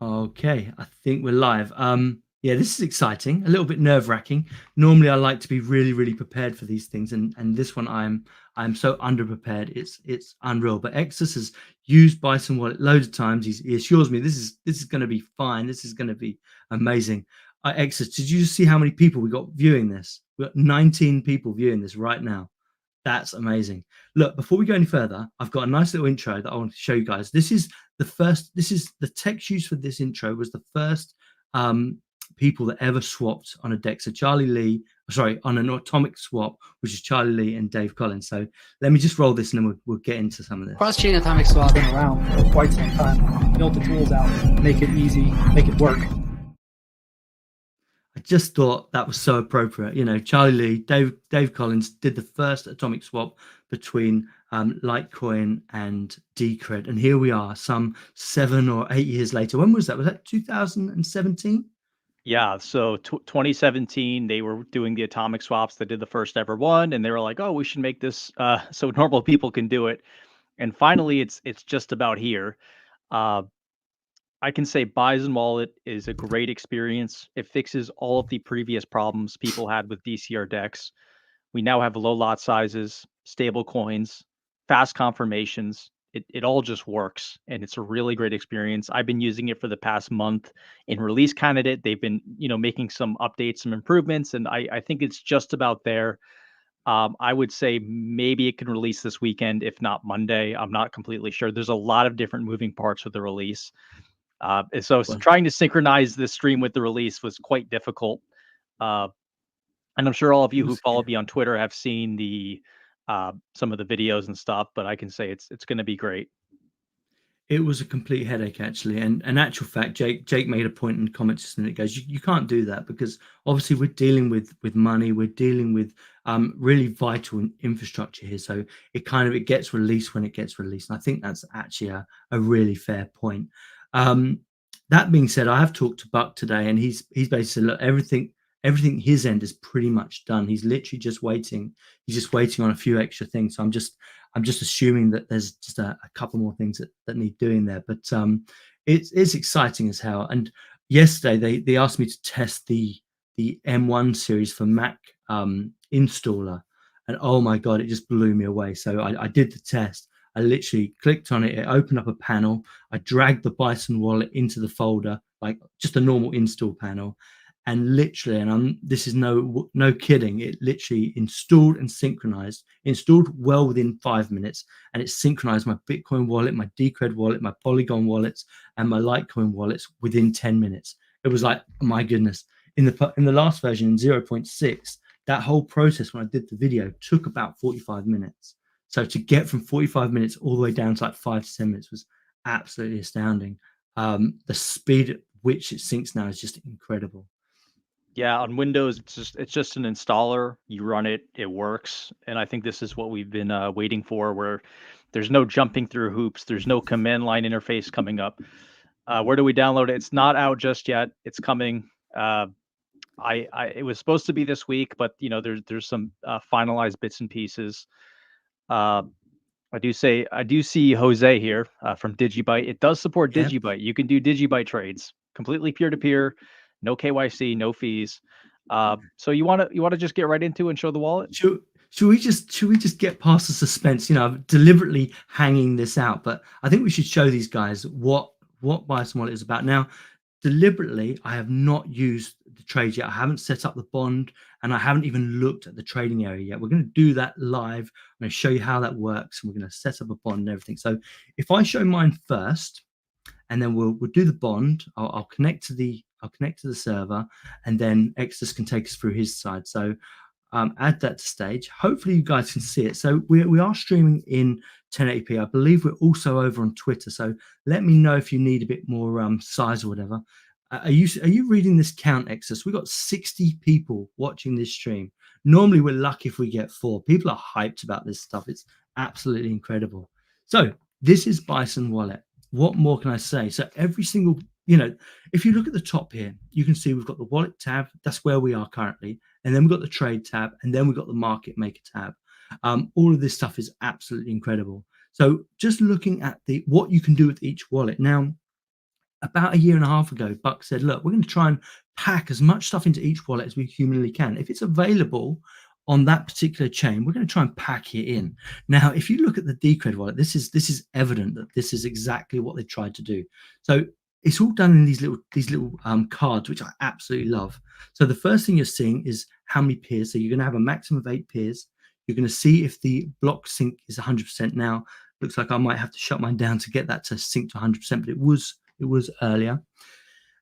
Okay, I think we're live. Yeah, this is exciting, a little bit nerve-wracking. Normally I like to be really, really prepared for these things, and this one I'm so underprepared. It's unreal. But Exus has used Bison Wallet loads of times. He assures me this is going to be fine. This is going to be amazing. Exus, did you just see how many people we got viewing this? We got 19 people viewing this right now. That's amazing. Look, before we go any further, I've got a nice little intro that I want to show you guys. This is the text used for this intro was the first people that ever swapped on a deck. So Charlie Lee, sorry, on an atomic swap, which is Charlie Lee and Dave Collins. So let me just roll this and then we'll get into some of this. Cross-chain atomic swap been around for quite some time. Built the tools out, make it easy, make it work. I just thought that was so appropriate. You know, Charlie Lee, Dave Collins did the first atomic swap between Litecoin and Decred, and here we are, some 7 or 8 years later. When was that? Was that 2017? Yeah, so 2017, they were doing the atomic swaps. They did the first ever one, and they were like, "Oh, we should make this so normal people can do it." And finally, it's just about here. Uh, I can say Bison Wallet is a great experience. It fixes all of the previous problems people had with DCR decks. We now have low lot sizes, stable coins, fast confirmations. It all just works, and it's a really great experience. I've been using it for the past month in release candidate. They've been, making some updates, some improvements, and I think it's just about there. I would say maybe it can release this weekend, if not Monday. I'm not completely sure. There's a lot of different moving parts with the release. So trying to synchronize this stream with the release was quite difficult. And I'm sure all of you who follow me on Twitter have seen the some of the videos and stuff, but I can say it's going to be great. It was a complete headache, actually. And in actual fact, Jake made a point in the comments, and it goes, you can't do that because obviously we're dealing with money, we're dealing with really vital infrastructure here. So it gets released when it gets released. And I think that's actually a really fair point. That being said, I have talked to Buck today, and he's basically said, look, everything his end is pretty much done. He's literally just waiting. He's just waiting on a few extra things. So I'm just assuming that there's just a couple more things that need doing there. But it's exciting as hell. And yesterday they asked me to test the M1 series for Mac installer, and oh my god, it just blew me away. So I did the test. I literally clicked on it. It opened up a panel. I dragged the Bison wallet into the folder, like just a normal install panel. And literally, and this is no kidding, it literally installed and synchronized, installed well within 5 minutes, and it synchronized my Bitcoin wallet, my Decred wallet, my Polygon wallets, and my Litecoin wallets within 10 minutes. It was like, oh my goodness. In the last version, in 0.6, that whole process when I did the video took about 45 minutes. So to get from 45 minutes all the way down to like 5 to 10 minutes was absolutely astounding. The speed at which it syncs now is just incredible. Yeah, on Windows, it's just an installer. You run it, it works, and I think this is what we've been waiting for, where there's no jumping through hoops, there's no command line interface coming up. Where do we download it? It's not out just yet. It's coming. It was supposed to be this week, but there's some finalized bits and pieces. I do see Jose here from Digibyte. It does support Digibyte. You can do Digibyte trades completely peer-to-peer. No KYC, no fees. So you want to just get right into and show the wallet? Should we just get past the suspense? I'm deliberately hanging this out, but I think we should show these guys what Bison Wallet is about. Now, deliberately, I have not used the trade yet. I haven't set up the bond, and I haven't even looked at the trading area yet. We're going to do that live. I'm going to show you how that works, and we're going to set up a bond and everything. So if I show mine first, and then we'll do the bond. I'll connect to the server, and then Exitus can take us through his side. So add that to stage. Hopefully you guys can see it. So we are streaming in 1080p. I believe we're also over on Twitter. So let me know if you need a bit more size or whatever. Are you reading this count, Exitus? We've got 60 people watching this stream. Normally we're lucky if we get 4. People are hyped about this stuff. It's absolutely incredible. So this is Bison Wallet. What more can I say? So every single, if you look at the top here, you can see we've got the wallet tab. That's where we are currently. And then we've got the trade tab. And then we've got the market maker tab. All of this stuff is absolutely incredible. So just looking at what you can do with each wallet. Now, about a year and a half ago, Buck said, look, we're going to try and pack as much stuff into each wallet as we humanly can. If it's available on that particular chain, we're going to try and pack it in. Now, if you look at the Decred wallet, this is evident that this is exactly what they tried to do. So it's all done in these little cards, which I absolutely love. So the first thing you're seeing is how many peers. So you're going to have a maximum of 8 peers. You're going to see if the block sync is 100% now. Looks like I might have to shut mine down to get that to sync to 100%, but it was earlier.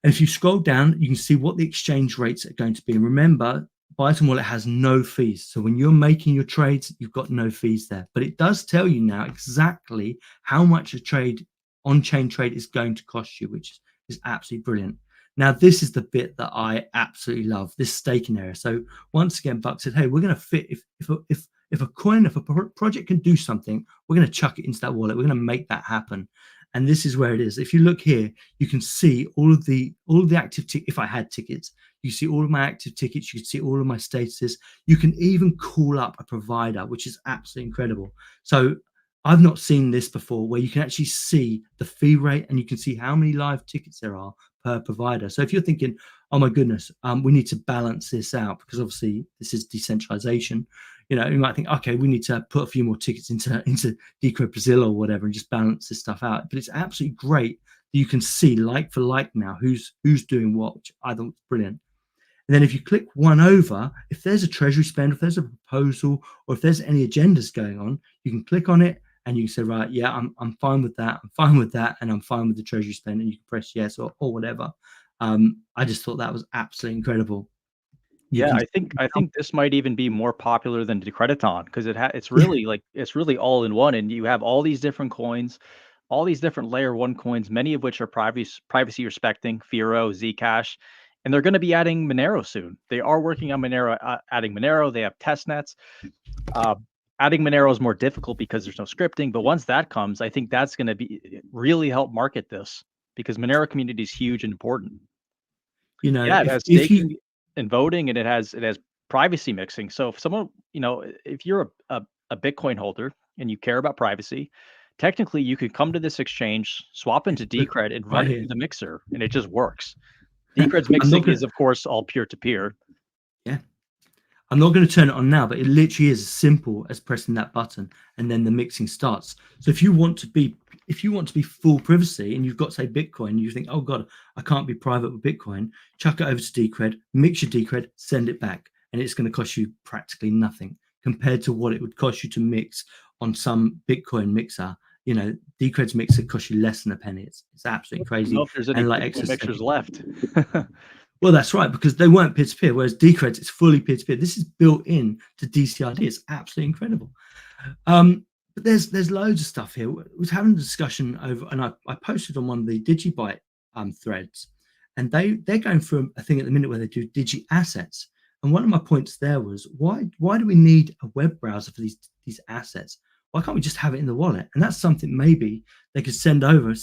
And if you scroll down, you can see what the exchange rates are going to be. And remember, Bison Wallet has no fees. So when you're making your trades, you've got no fees there. But it does tell you now exactly how much a trade, on-chain trade, is going to cost you, which is absolutely brilliant. Now, this is the bit that I absolutely love, this staking area. So once again, Buck said, hey, we're going to fit, if a project can do something, we're going to chuck it into that wallet. We're going to make that happen. And this is where it is. If you look here, you can see all of the active tickets. If I had tickets, you see all of my active tickets. You can see all of my statuses. You can even call up a provider, which is absolutely incredible. So I've not seen this before, where you can actually see the fee rate and you can see how many live tickets there are per provider. So if you're thinking, oh my goodness, we need to balance this out because obviously this is decentralization. You know, you might think, okay, we need to put a few more tickets into Decred Brazil or whatever and just balance this stuff out. But it's absolutely great that you can see like for like now who's doing what, which I thought was brilliant. And then if you click one over, if there's a treasury spend, if there's a proposal, or if there's any agendas going on, you can click on it and you can say, right, yeah, I'm fine with that. I'm fine with that. And I'm fine with the treasury spend. And you can press yes or whatever. I just thought that was absolutely incredible. Yeah, I think this might even be more popular than Decrediton because it's really like it's really all in one, and you have all these different coins, all these different layer 1 coins, many of which are privacy respecting, Firo, Zcash, and they're going to be adding Monero soon. They are working on Monero, adding Monero. They have test nets. Adding Monero is more difficult because there's no scripting, but once that comes, I think that's going to be really help market this because Monero community is huge and important. You know, Yeah, it has staking and voting, and it has privacy mixing. So if someone, if you're a Bitcoin holder and you care about privacy, technically you could come to this exchange, swap into Decred, and run it through the mixer, and it just works. Decred's mixing is, of course, all peer-to-peer. Yeah. I'm not going to turn it on now, but it literally is as simple as pressing that button and then the mixing starts. So if you want to be full privacy and you've got, say, Bitcoin, you think, oh God, I can't be private with Bitcoin, chuck it over to Decred, mix your Decred, send it back. And it's going to cost you practically nothing compared to what it would cost you to mix on some Bitcoin mixer. You know, Decred's mixer costs you less than a penny. It's absolutely crazy. I don't know if there's any Bitcoin mixers left. Well, that's right, because they weren't peer-to-peer, whereas Decred's is fully peer-to-peer. This is built in to DCRD. It's absolutely incredible. But there's loads of stuff here. I was having a discussion over, and I posted on one of the DigiByte threads, and they're going through a thing at the minute where they do Digi assets. And one of my points there was, why do we need a web browser for these assets? Why can't we just have it in the wallet? And that's something maybe they could send over a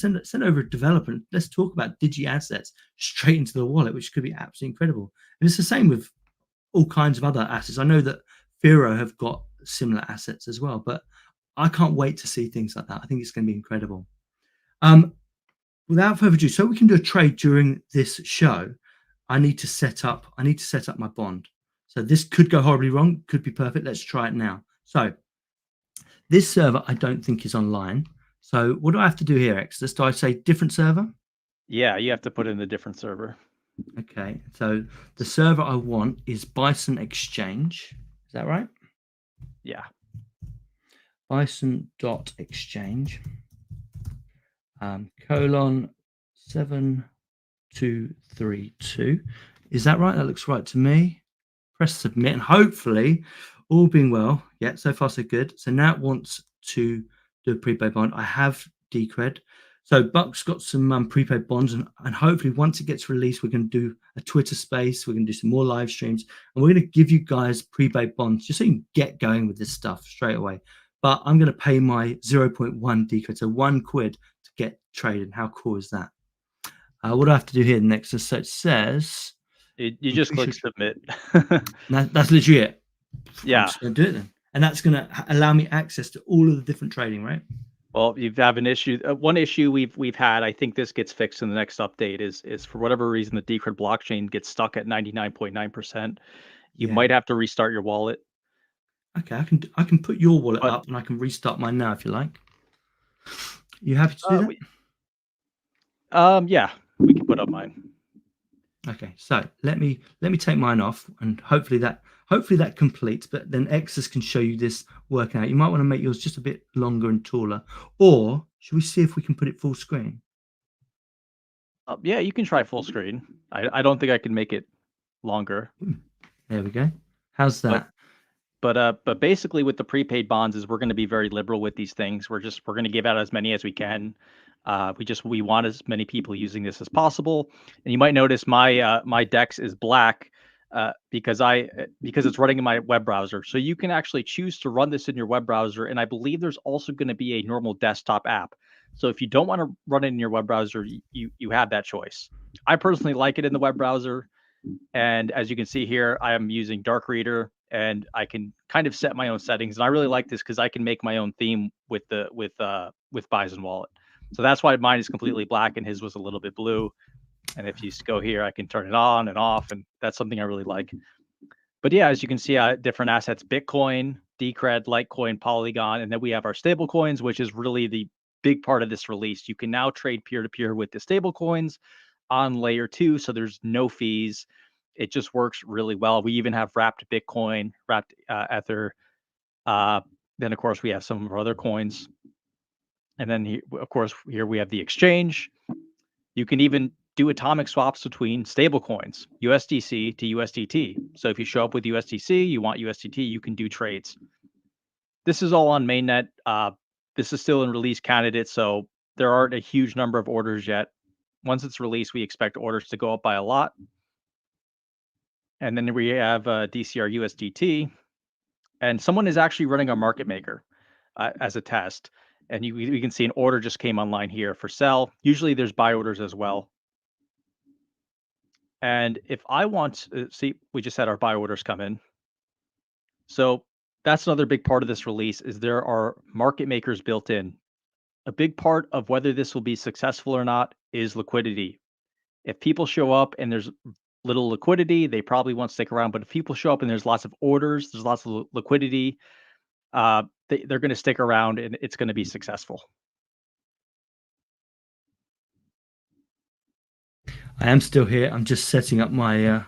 developer. And let's talk about Digi assets straight into the wallet, which could be absolutely incredible. And it's the same with all kinds of other assets. I know that Firo have got similar assets as well, but I can't wait to see things like that. I think it's going to be incredible. Without further ado, so we can do a trade during this show, I need to set up my bond. So this could go horribly wrong, could be perfect. Let's try it now. So this server I don't think is online. So what do I have to do here, Exitus? Do I say different server? Yeah, you have to put in a different server. Okay, so the server I want is Bison Exchange. Is that right? Yeah. Bison.exchange colon 7232. Is that right? That looks right to me. Press submit, and hopefully all being well. Yeah, so far so good. So now it wants to do a prepaid bond. I have Decred. So Buck's got some prepaid bonds, and hopefully once it gets released, we're going to do a Twitter space. We're going to do some more live streams, and we're going to give you guys prepaid bonds just so you can get going with this stuff straight away. But I'm going to pay my 0.1 Decred, so £1 to get traded. How cool is that? What do I have to do here next? So it says you just click submit. That's literally it. Yeah. I'm just going to do it then. And that's going to allow me access to all of the different trading, right? Well, you have an issue. One issue we've had, I think this gets fixed in the next update, is for whatever reason the Decred blockchain gets stuck at 99.9%. You Yeah. might have to restart your wallet. Okay, I can put your wallet But up and I can restart mine now if you like. You happy to do that? yeah, we can put up mine. Okay, so let me take mine off, and hopefully that completes. But then Exus can show you this working out. You might want to make yours just a bit longer and taller, or should we see if we can put it full screen? Yeah, you can try full screen. I don't think I can make it longer. There we go. How's But that? but basically with the prepaid bonds is we're going to be very liberal with these things. We're going to give out as many as we can. We want as many people using this as possible. And you might notice my Dex is black because it's running in my web browser. So you can actually choose to run this in your web browser. And I believe there's also going to be a normal desktop app. So if you don't want to run it in your web browser, you have that choice. I personally like it in the web browser. And as you can see here, I am using Dark Reader, and I can kind of set my own settings. And I really like this because I can make my own theme with Bison Wallet. So that's why mine is completely black and his was a little bit blue. And if you go here, I can turn it on and off, and that's something I really like. But yeah, as you can see, different assets: Bitcoin, Decred, Litecoin, Polygon, and then we have our stable coins, which is really the big part of this release. You can now trade peer-to-peer with the stable coins on layer 2, so there's no fees. It just works really well. We even have wrapped Bitcoin, wrapped Ether. Then of course we have some of our other coins, and then of course here we have the exchange. You can even do atomic swaps between stable coins, USDC to USDT. So if you show up with USDC, you want USDT, you can do trades. This is all on mainnet. This is still in release candidate, so there aren't a huge number of orders yet. Once it's released, we expect orders to go up by a lot. And then we have DCR USDT, and someone is actually running a market maker as a test. And we can see an order just came online here for sell. Usually there's buy orders as well. And if I want to see, we just had our buy orders come in. So that's another big part of this release is there are market makers built in. A big part of whether this will be successful or not is liquidity. If people show up and there's little liquidity, they probably won't stick around. But if people show up and there's lots of orders, there's lots of liquidity, they're going to stick around and it's going to be successful. I am still here. I'm just setting up my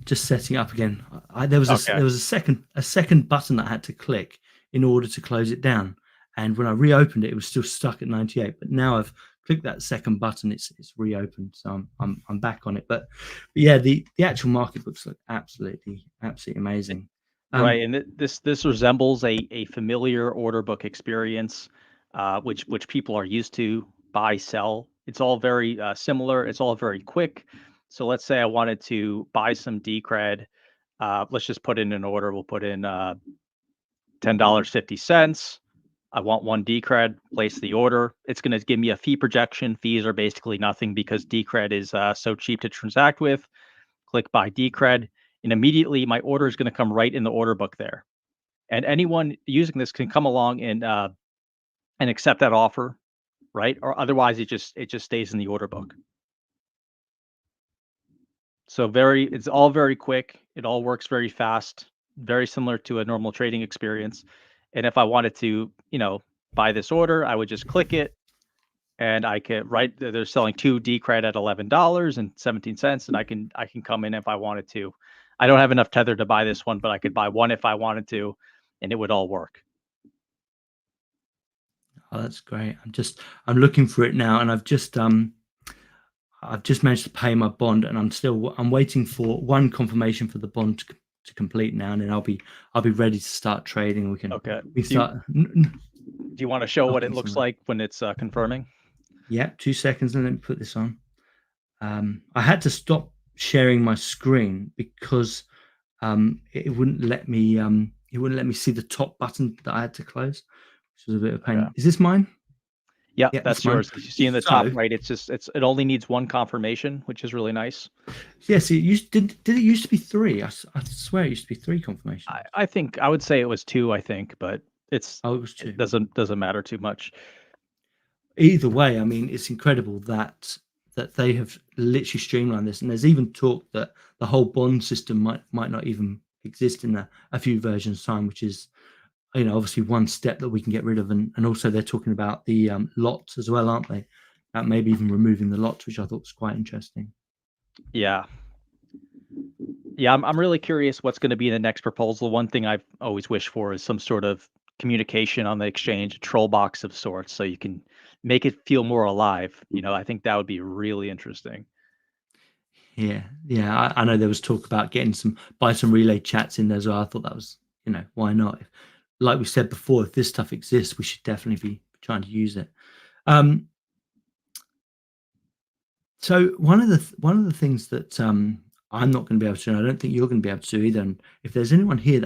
just setting up again. There was a second button that I had to click in order to close it down, and when I reopened it, it was still stuck at 98. But now I've clicked that second button, it's reopened, so I'm back on it. But yeah, the actual market looks like absolutely amazing. Right, and this resembles a familiar order book experience, which people are used to. Buy, sell. It's all very similar. It's all very quick. So let's say I wanted to buy some Decred. Let's just put in an order. We'll put in $10.50. I want one Decred. Place the order. It's going to give me a fee projection. Fees are basically nothing because Decred is so cheap to transact with. Click buy Decred. And immediately my order is going to come right in the order book there. And anyone using this can come along and accept that offer, right? Or otherwise it just stays in the order book. So it's all very quick. It all works very fast, very similar to a normal trading experience. And if I wanted to, buy this order, I would just click it. And I can they're selling 2 Decred at $11.17, and I can come in if I wanted to. I don't have enough tether to buy this one, but I could buy one if I wanted to, and it would all work. Oh, that's great. I'm looking for it now, and I've just managed to pay my bond, and I'm waiting for one confirmation for the bond to complete now, and then I'll be ready to start trading. We start. Do you want to show what it looks like when it's confirming? Yeah, 2 seconds, and let me put this on. I had to stop sharing my screen because it wouldn't let me see the top button that I had to close, which was a bit of a pain. Yeah. Is this mine? Yeah, that's yours. You see in the top right, it only needs one confirmation, which is really nice. Yes, did it used to be 3? I swear it used to be 3 confirmations. I think I would say it was 2. I think, but it was 2. It doesn't matter too much. either way, I mean, it's incredible that they have literally streamlined this, and there's even talk that the whole bond system might not even exist in a few versions time, which is, obviously one step that we can get rid of. And also they're talking about the lots as well, aren't they? Maybe even removing the lots, which I thought was quite interesting. Yeah. Yeah, I'm really curious what's going to be in the next proposal. One thing I've always wished for is some sort of communication on the exchange, a troll box of sorts, so you can make it feel more alive. I think that would be really interesting. Yeah, I know there was talk about getting some Bison relay chats in there as well. I thought that was, why not? Like we said before, if this stuff exists, we should definitely be trying to use it. So one of the things that I'm not going to be able to do, and I don't think you're going to be able to do either. And if there's anyone here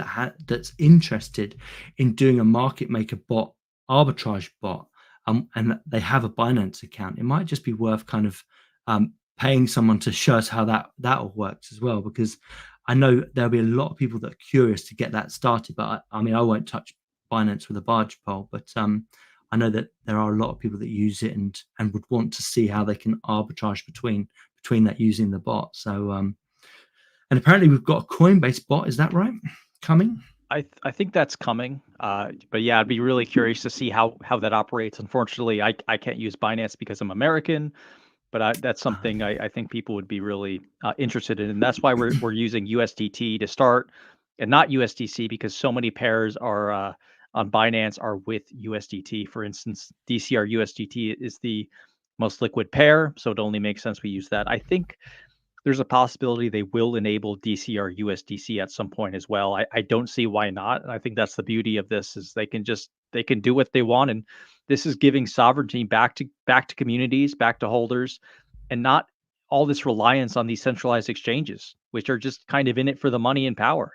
that's interested in doing a market maker bot, arbitrage bot, and they have a Binance account, it might just be worth kind of paying someone to show us how that all works as well, because I know there'll be a lot of people that are curious to get that started. But I mean, I won't touch Binance with a barge pole, but I know that there are a lot of people that use it and would want to see how they can arbitrage between that using the bot. So and apparently we've got a Coinbase bot. Is that right? Coming? I think that's coming. But yeah, I'd be really curious to see how that operates. Unfortunately, I can't use Binance because I'm American, but that's something I think people would be really interested in, and that's why we're using USDT to start, and not USDC, because so many pairs are on Binance are with USDT. For instance, DCR USDT is the most liquid pair, so it only makes sense we use that. I think there's a possibility they will enable DCR USDC at some point as well. I don't see why not. And I think that's the beauty of this, is they can do what they want, and this is giving sovereignty back to communities, back to holders, and not all this reliance on these centralized exchanges, which are just kind of in it for the money and power.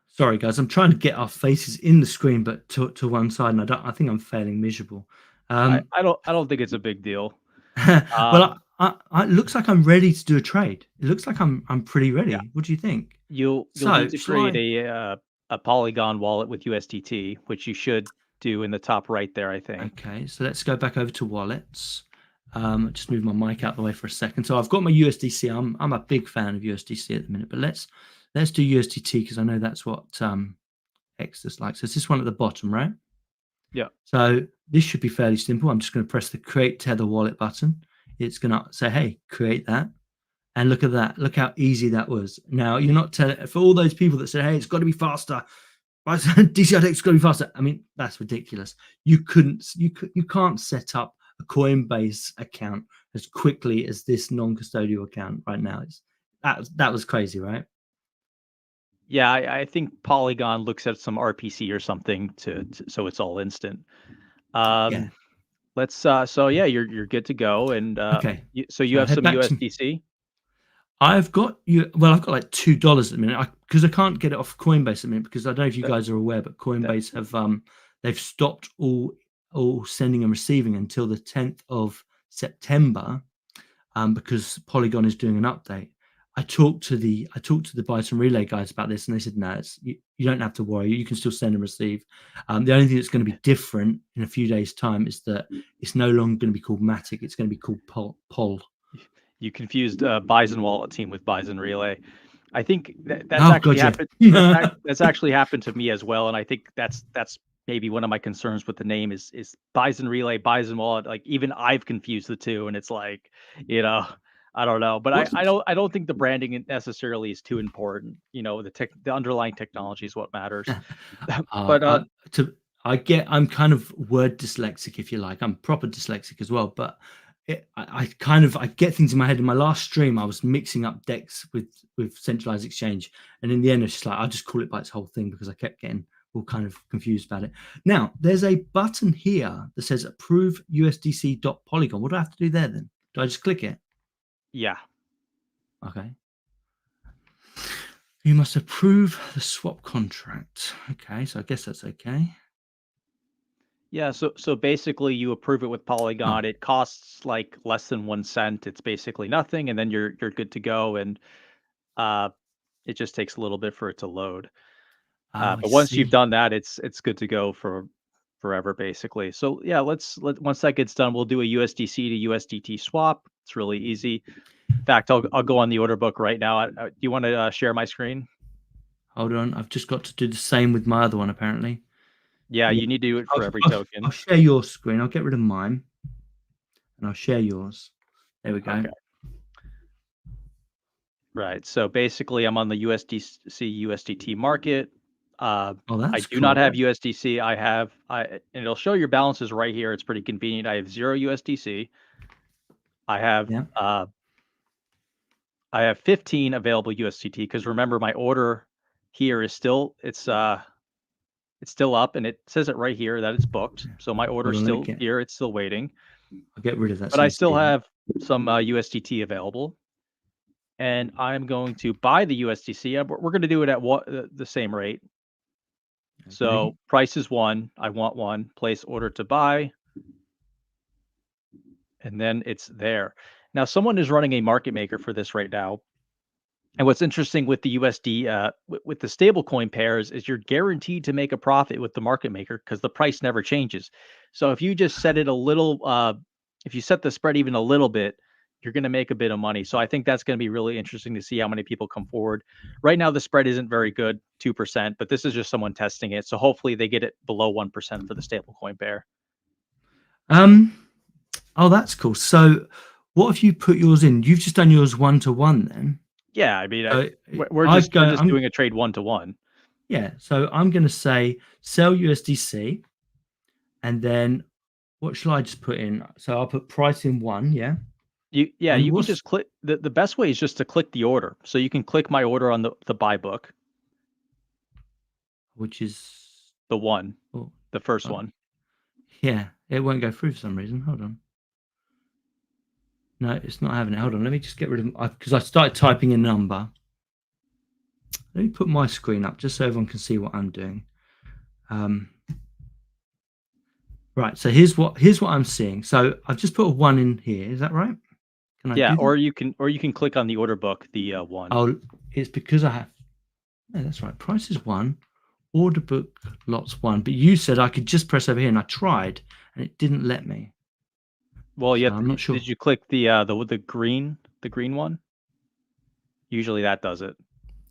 Sorry, guys, I'm trying to get our faces in the screen, but to one side, and I think I'm failing miserable. I don't think it's a big deal. Well, it looks like I'm ready to do a trade. It looks like I'm pretty Yeah, ready. What do you think? you'll So need to shall create I? a Polygon wallet with USDT, which you should do in the top right there, I think. Okay, so let's go back over to wallets. Just move my mic out of the way for a second. So I've got my USDC. I'm a big fan of USDC at the minute, but let's do USDT because I know that's what Exitus likes. So it's this one at the bottom, right? Yeah. So this should be fairly simple. I'm just going to press the create tether wallet button. It's going to say, hey, create that. And look at that. Look how easy that was. Now, you're not telling, for all those people that said, hey, it's got to be faster. DCRX got to be faster. I mean, that's ridiculous. You can't set up a Coinbase account as quickly as this non-custodial account right now. That was crazy, right? Yeah, I think Polygon looks at some RPC or something so it's all instant. Yeah. Let's so yeah, you're good to go, and Okay. so you So have head some back to. USDC. I've got you. Well, I've got like $2 at the minute because I can't get it off Coinbase at the minute because I don't know if you That, guys are aware, but that Coinbase have they've stopped all sending and receiving until the 10th of September because Polygon is doing an update. I talked to the Bison Relay guys about this, and they said, no, you don't have to worry. You can still send and receive. The only thing that's going to be different in a few days' time is that it's no longer going to be called Matic. It's going to be called Pol. You confused Bison Wallet team with Bison Relay. I think that's Oh, actually gotcha. happened. That's actually happened to me as well, and I think that's maybe one of my concerns with the name is Bison Relay, Bison Wallet. Like, even I've confused the two, and it's like, I don't know, but What's I don't think the branding necessarily is too important. The underlying technology is what matters. But uh, to I'm kind of word dyslexic, if you like. I'm proper dyslexic as well, but I get things in my head. In my last stream, I was mixing up decks with centralized exchange, and in the end, it's just like I just call it by its whole thing because I kept getting all kind of confused about it. Now, there's a button here that says approve USDC.polygon. What do I have to do there then? Do I just click it? yeah. Okay. You must approve the swap contract. Okay, so I guess that's okay. Yeah, so basically you approve it with Polygon. Oh, It costs like less than 1 cent. It's basically nothing, and then you're good to go. And uh, it just takes a little bit for it to load. I But once you've see. done that, it's good to go for forever, basically. So yeah, once that gets done, we'll do a USDC to USDT swap. It's really easy. In fact, I'll go on the order book right now. Do you want to share my screen? Hold on, I've just got to do the same with my other one apparently. Yeah, Yeah. you need to do it for every I'll token. share your screen. I'll get rid of mine, and I'll share yours. There we go. Okay. Right. So basically, I'm on the USDC USDT market. Oh, I that's do not cool. have USDC. And it'll show your balances right here. It's pretty convenient. I have 0 USDC. I have Yeah. I have 15 available USDT because remember my order here is still it's still up and it says it right here that it's booked. So my order's Hold on, still here. It's still waiting. I'll get rid of that. But So I you still see it. have some USDT available. And I'm going to buy the USDC. We're going to do it at the same rate. Okay. So price is 1. I want 1. Place order to buy. And then it's there. Now, someone is running a market maker for this right now. And what's interesting with the USD, with the stablecoin pairs, is you're guaranteed to make a profit with the market maker because the price never changes. So if you just set it a little, if you set the spread even a little bit, you're going to make a bit of money. So I think that's going to be really interesting to see how many people come forward. Right now, the spread isn't very good, 2%, but this is just someone testing it. So hopefully they get it below 1% for the stablecoin pair. Oh, that's cool. So what if you put yours in? You've just done yours 1-to-1 then? Yeah, I mean, So we're just doing a trade 1-to-1. Yeah, so I'm going to say sell USDC, and then what shall I just put in? So I'll put price in 1, yeah? You can just click the best way is just to click the order. So you can click my order on the buy book. Which is the one, the first one. Yeah, it won't go through for some reason. Hold on. No, it's not having it. Hold on, let me just get rid of because I started typing a number. Let me put my screen up just so everyone can see what I'm doing. Right, so here's what I'm seeing. So I've just put a 1 in here. Is that right? Can I do that? or you can click on the order book, the 1. Oh, it's because I have. No, that's right. Price is 1. Order book lots 1. But you said I could just press over here, and I tried, and it didn't let me. Well, yeah, I'm not sure. Did you click the green one? Usually that does it.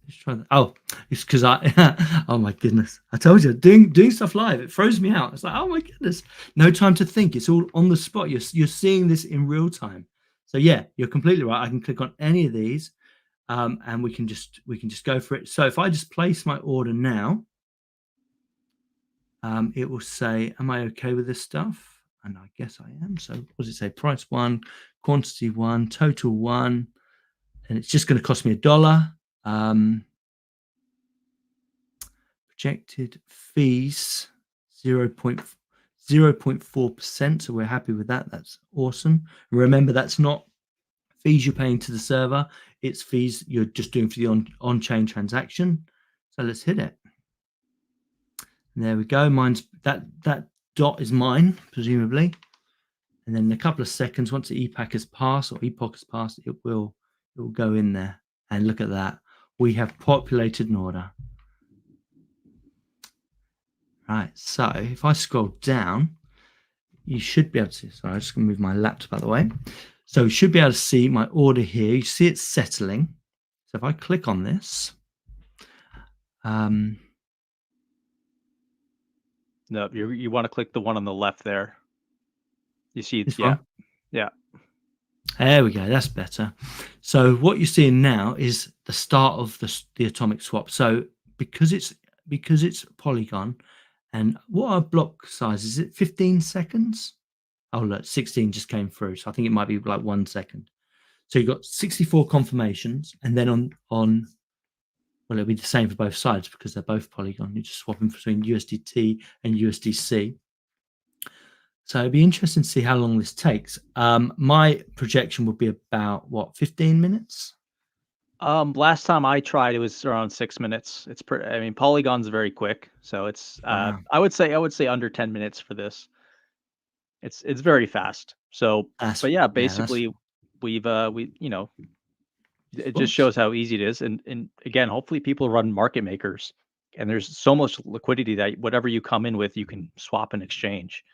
Let's try that. Oh, it's because oh my goodness. I told you, doing stuff live, it throws me out. It's like, oh my goodness, no time to think. It's all on the spot. You're seeing this in real time. So yeah, you're completely right. I can click on any of these, and we can just go for it. So if I just place my order now, it will say, am I okay with this stuff? And I guess I am. So what does it say? Price 1, quantity 1, total 1, and it's just going to cost me $1. Projected fees 0.4%. So we're happy with that. That's awesome. Remember, that's not fees you're paying to the server. It's fees you're just doing for the on-chain transaction. So let's hit it. And there we go. Mine's that dot is mine, presumably. And then in a couple of seconds, once the epoch has passed, it will go in there. And look at that. We have populated an order. Right. So if I scroll down, you should be able to see. Sorry, I'm just going to move my laptop out of the way. So you should be able to see my order here. You see it's settling. So if I click on this, no, you want to click the one on the left there. You see, this yeah, one? Yeah. There we go. That's better. So what you're seeing now is the start of the atomic swap. So because it's Polygon, and what our block size is? It 15 seconds? Oh look, 16 just came through. So I think it might be like 1 second. So you've got 64 confirmations, and then on well, it'll be the same for both sides because they're both Polygon. You're just swapping between USDT and USDC. So it'd be interesting to see how long this takes. My projection would be about 15 minutes. Last time I tried, it was around 6 minutes. It's pretty. I mean, Polygon's very quick, so it's. Wow. I would say under 10 minutes for this. It's very fast. So, but yeah, basically, it just shows how easy it is. And again, hopefully, people run market makers and there's so much liquidity that whatever you come in with, you can swap and exchange.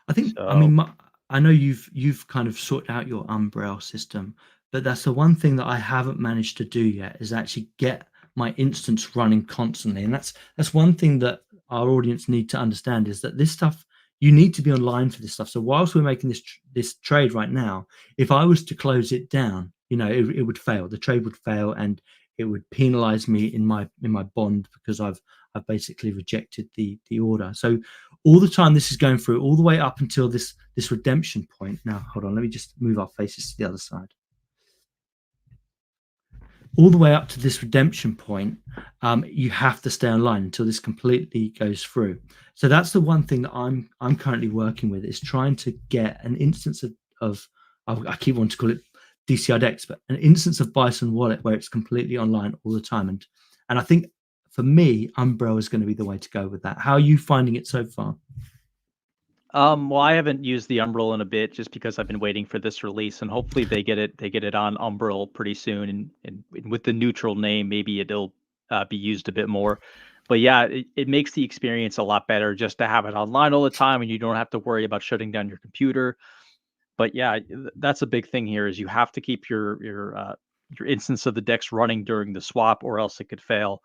I think, I So mean, I know you've kind of sorted out your umbrella system, but that's the one thing that I haven't managed to do yet is actually get my instance running constantly. And that's one thing that our audience need to understand is that this stuff you need to be online for this stuff. So whilst we're making this trade right now, if I was to close it down, it would fail. The trade would fail, and it would penalize me in my bond because I've basically rejected the order. So all the time this is going through, all the way up until this redemption point. Now, hold on, let me just move our faces to the other side. All the way up to this redemption point, you have to stay online until this completely goes through. So that's the one thing that I'm currently working with, is trying to get an instance of I keep wanting to call it DCRDEX, but an instance of Bison Wallet where it's completely online all the time. And I think for me, Umbrella is going to be the way to go with that. How are you finding it so far? well, I haven't used the Umbrel in a bit just because I've been waiting for this release, and hopefully they get it on Umbrel pretty soon, and with the neutral name, maybe it'll be used a bit more. But yeah, it makes the experience a lot better just to have it online all the time, and you don't have to worry about shutting down your computer. But yeah, that's a big thing here is you have to keep your instance of the DEX running during the swap, or else it could fail.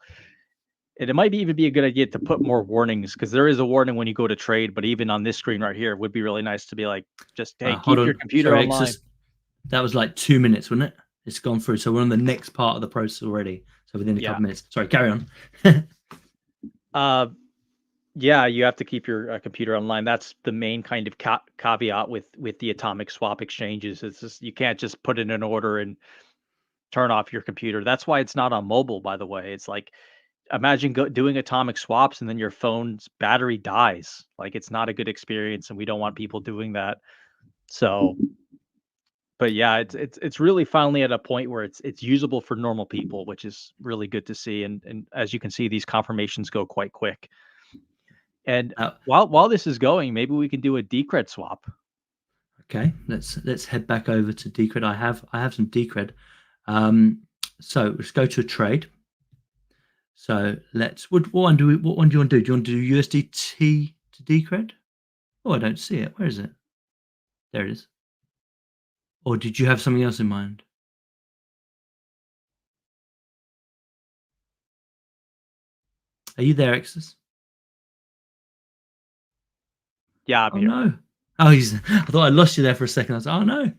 And it might even be a good idea to put more warnings, because there is a warning when you go to trade. But even on this screen right here, it would be really nice to be like, just hey, Hold keep your on. computer Sorry, online. that was like 2 minutes, wasn't it? It's gone through. So we're on the next part of the process already. So within a couple minutes. Sorry, carry on. Yeah, you have to keep your computer online. That's the main kind of caveat with the atomic swap exchanges. It's just you can't just put in an order and turn off your computer. That's why it's not on mobile, by the way. It's like imagine doing atomic swaps and then your phone's battery dies. Like it's not a good experience, and we don't want people doing that. So, but yeah, it's really finally at a point where it's usable for normal people, which is really good to see. And as you can see, these confirmations go quite quick. And Uh, while this is going, maybe we can do a Decred swap. okay, let's head back over to Decred. I have some Decred. So let's go to a trade. So what one do you want to do? Do you want to do USDT to Decred? Oh, I don't see it. Where is it? There it is. Or did you have something else in mind? Are you there, Exodus? Yeah, I'm Oh here. no. Oh, I thought I lost you there for a second. I was like, oh no.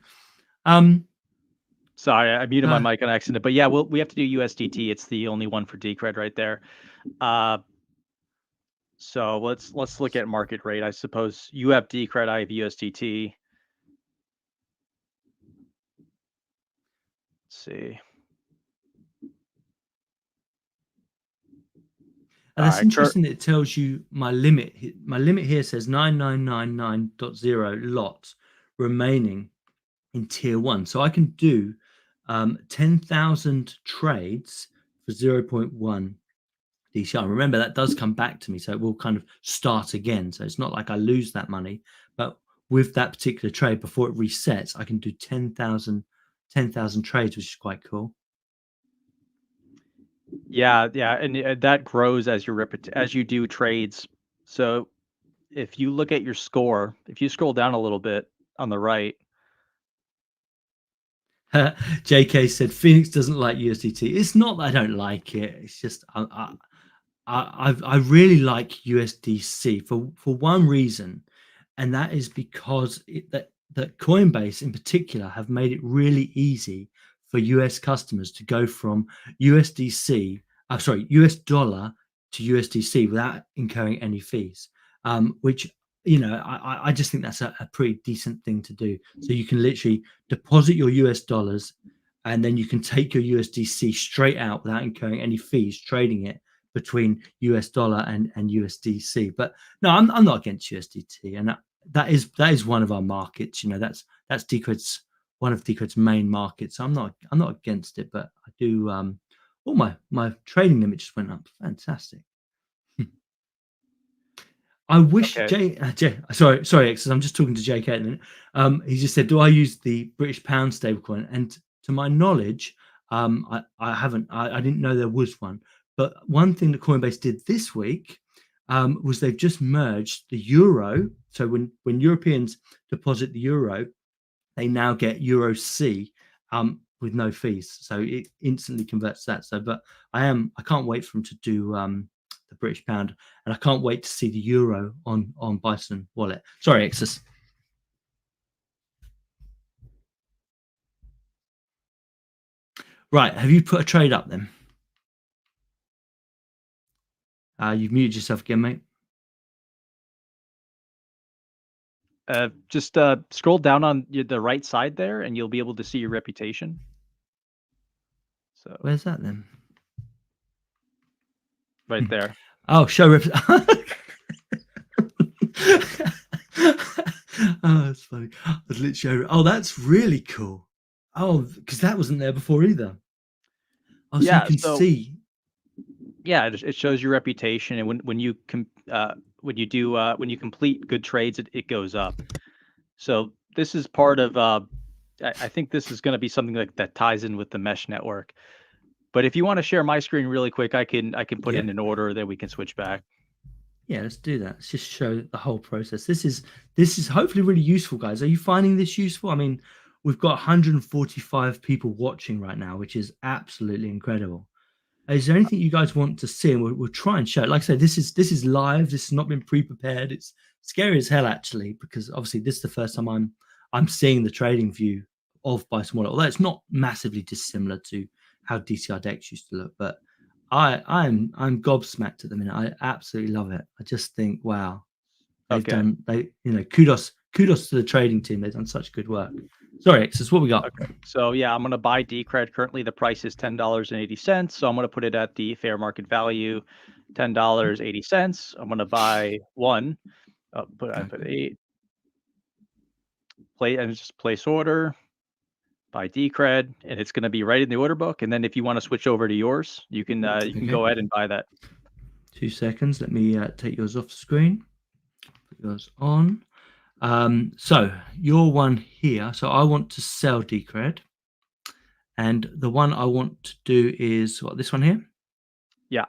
Sorry, I muted my mic on accident. But yeah, we have to do USDT. It's the only one for Decred right there. So let's look at market rate. I suppose you have Decred, I have USDT. Let's see. That's interesting that it tells you my limit. My limit here says 9999.0 lots remaining in tier 1. So I can do 10,000 trades for 0.1 DCR. Remember, that does come back to me, so it will kind of start again. So it's not like I lose that money, but with that particular trade, before it resets, I can do 10,000 trades, which is quite cool. Yeah, and that grows as you do trades. So if you look at your score, if you scroll down a little bit on the right, JK said Phoenix doesn't like USDT. It's not that I don't like it. It's just I really like USDC for one reason, and that is because that Coinbase in particular have made it really easy for US customers to go from US dollar to USDC without incurring any fees, which I just think that's a pretty decent thing to do. So you can literally deposit your US dollars, and then you can take your USDC straight out without incurring any fees trading it between US dollar and USDC. But no, I'm not against USDT, and that is one of our markets. That's Decred's one of Decred's main markets. I'm not against it, but I do. Oh, my trading limit just went up. Fantastic. I wish okay. Sorry, because I'm just talking to JK at the minute. He just said, "Do I use the British pound stablecoin?" And to my knowledge, I haven't. I didn't know there was one. But one thing that Coinbase did this week was they've just merged the euro. So when Europeans deposit the euro, they now get Euro C with no fees. So it instantly converts that. So, but I can't wait for them to do the British pound, and I can't wait to see the euro on Bison Wallet. Sorry, Exus. Right, have you put a trade up then? You've muted yourself again, mate. Just scroll down on the right side there, and you'll be able to see your reputation. So Where's that then? Right there. Oh, show rep. Oh, that's funny. I was literally. Oh, that's really cool. Oh, because that wasn't there before either. Oh, so Yeah, you can so- see. Yeah, it shows your reputation, and when you complete good trades, it goes up. So this is part of. I think this is going to be something like that ties in with the mesh network. But if you want to share my screen really quick, I can put Yeah. in an order, then we can switch back. Yeah, let's do that. Let's just show the whole process. This is hopefully really useful, guys. Are you finding this useful? I mean, we've got 145 people watching right now, which is absolutely incredible. Is there anything you guys want to see? And we'll try and show it. Like I said, this is live. This has not been pre-prepared. It's scary as hell, actually, because obviously this is the first time I'm seeing the trading view of Bison Wallet. Although it's not massively dissimilar to how DCR decks used to look, but I'm gobsmacked at the minute. I absolutely love it. I just think, wow, they've done. Kudos to the trading team. They've done such good work. Sorry, Exus, what we got? Okay. So yeah, I'm gonna buy Decred. Currently, the price is $10.80. So I'm gonna put it at the fair market value, $10.80. I'm gonna buy one. I put 8. Just place order. Buy Decred, and it's gonna be right in the order book. And then if you want to switch over to yours, you can go ahead and buy that. 2 seconds. Let me take yours off the screen. Put yours on. So your one here. So I want to sell Decred, and the one I want to do is this one here. Yeah.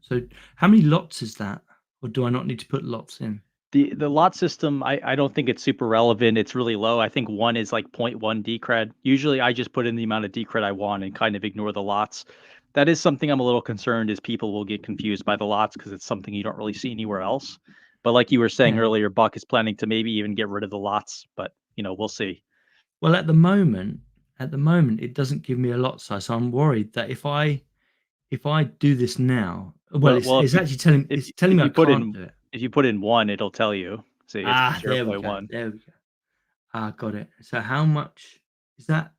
So how many lots is that, or do I not need to put lots in? The lot system, I don't think it's super relevant. It's really low. I think 1 is like 0.1 Decred. Usually I just put in the amount of Decred I want and kind of ignore the lots. That is something I'm a little concerned is people will get confused by the lots because it's something you don't really see anywhere else. But like you were saying earlier, Buck is planning to maybe even get rid of the lots, but we'll see. Well, at the moment, it doesn't give me a lot size. So I'm worried that if I do this now, it's actually telling me I can't do it. If you put in 1, it'll tell you. See, it's 0.1. There we go. Got it. So how much is that?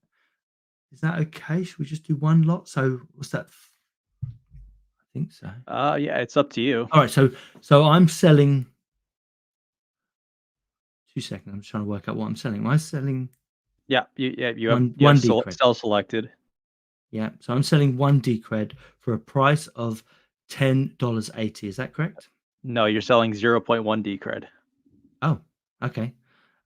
Is that okay? Should we just do 1 lot? So what's that? I think so. Yeah, it's up to you. All right. So I'm selling. 2 seconds. I'm trying to work out what I'm selling. Am I selling? Yeah, you have one sell selected. Yeah. So I'm selling 1 Decred for a price of $10.80. Is that correct? No, you're selling 0.1 Decred. Oh, okay.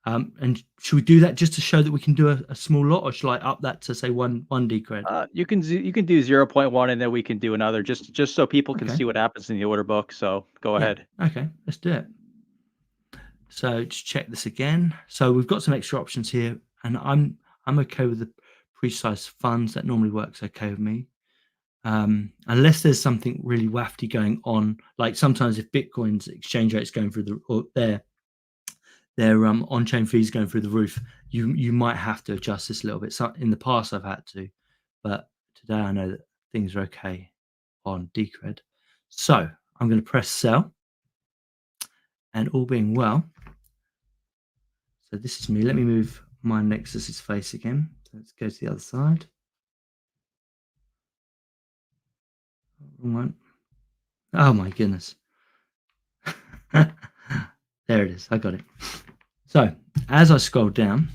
And should we do that just to show that we can do a small lot, or should I up that to say one Decred? You can do 0.1, and then we can do another just so people can see what happens in the order book. So go ahead. Okay, let's do it. So just check this again. So we've got some extra options here, and I'm okay with the precise funds. That normally works okay with me. Unless there's something really wafty going on, like sometimes if Bitcoin's exchange rate's going through their on-chain fees going through the roof, you might have to adjust this a little bit. So in the past I've had to, but today I know that things are okay on Decred. So I'm going to press sell, and all being well, so this is me. Let me move my Nexus's face again. So let's go to the other side. Wrong one. Oh my goodness. There it is. I got it. So as I scroll down,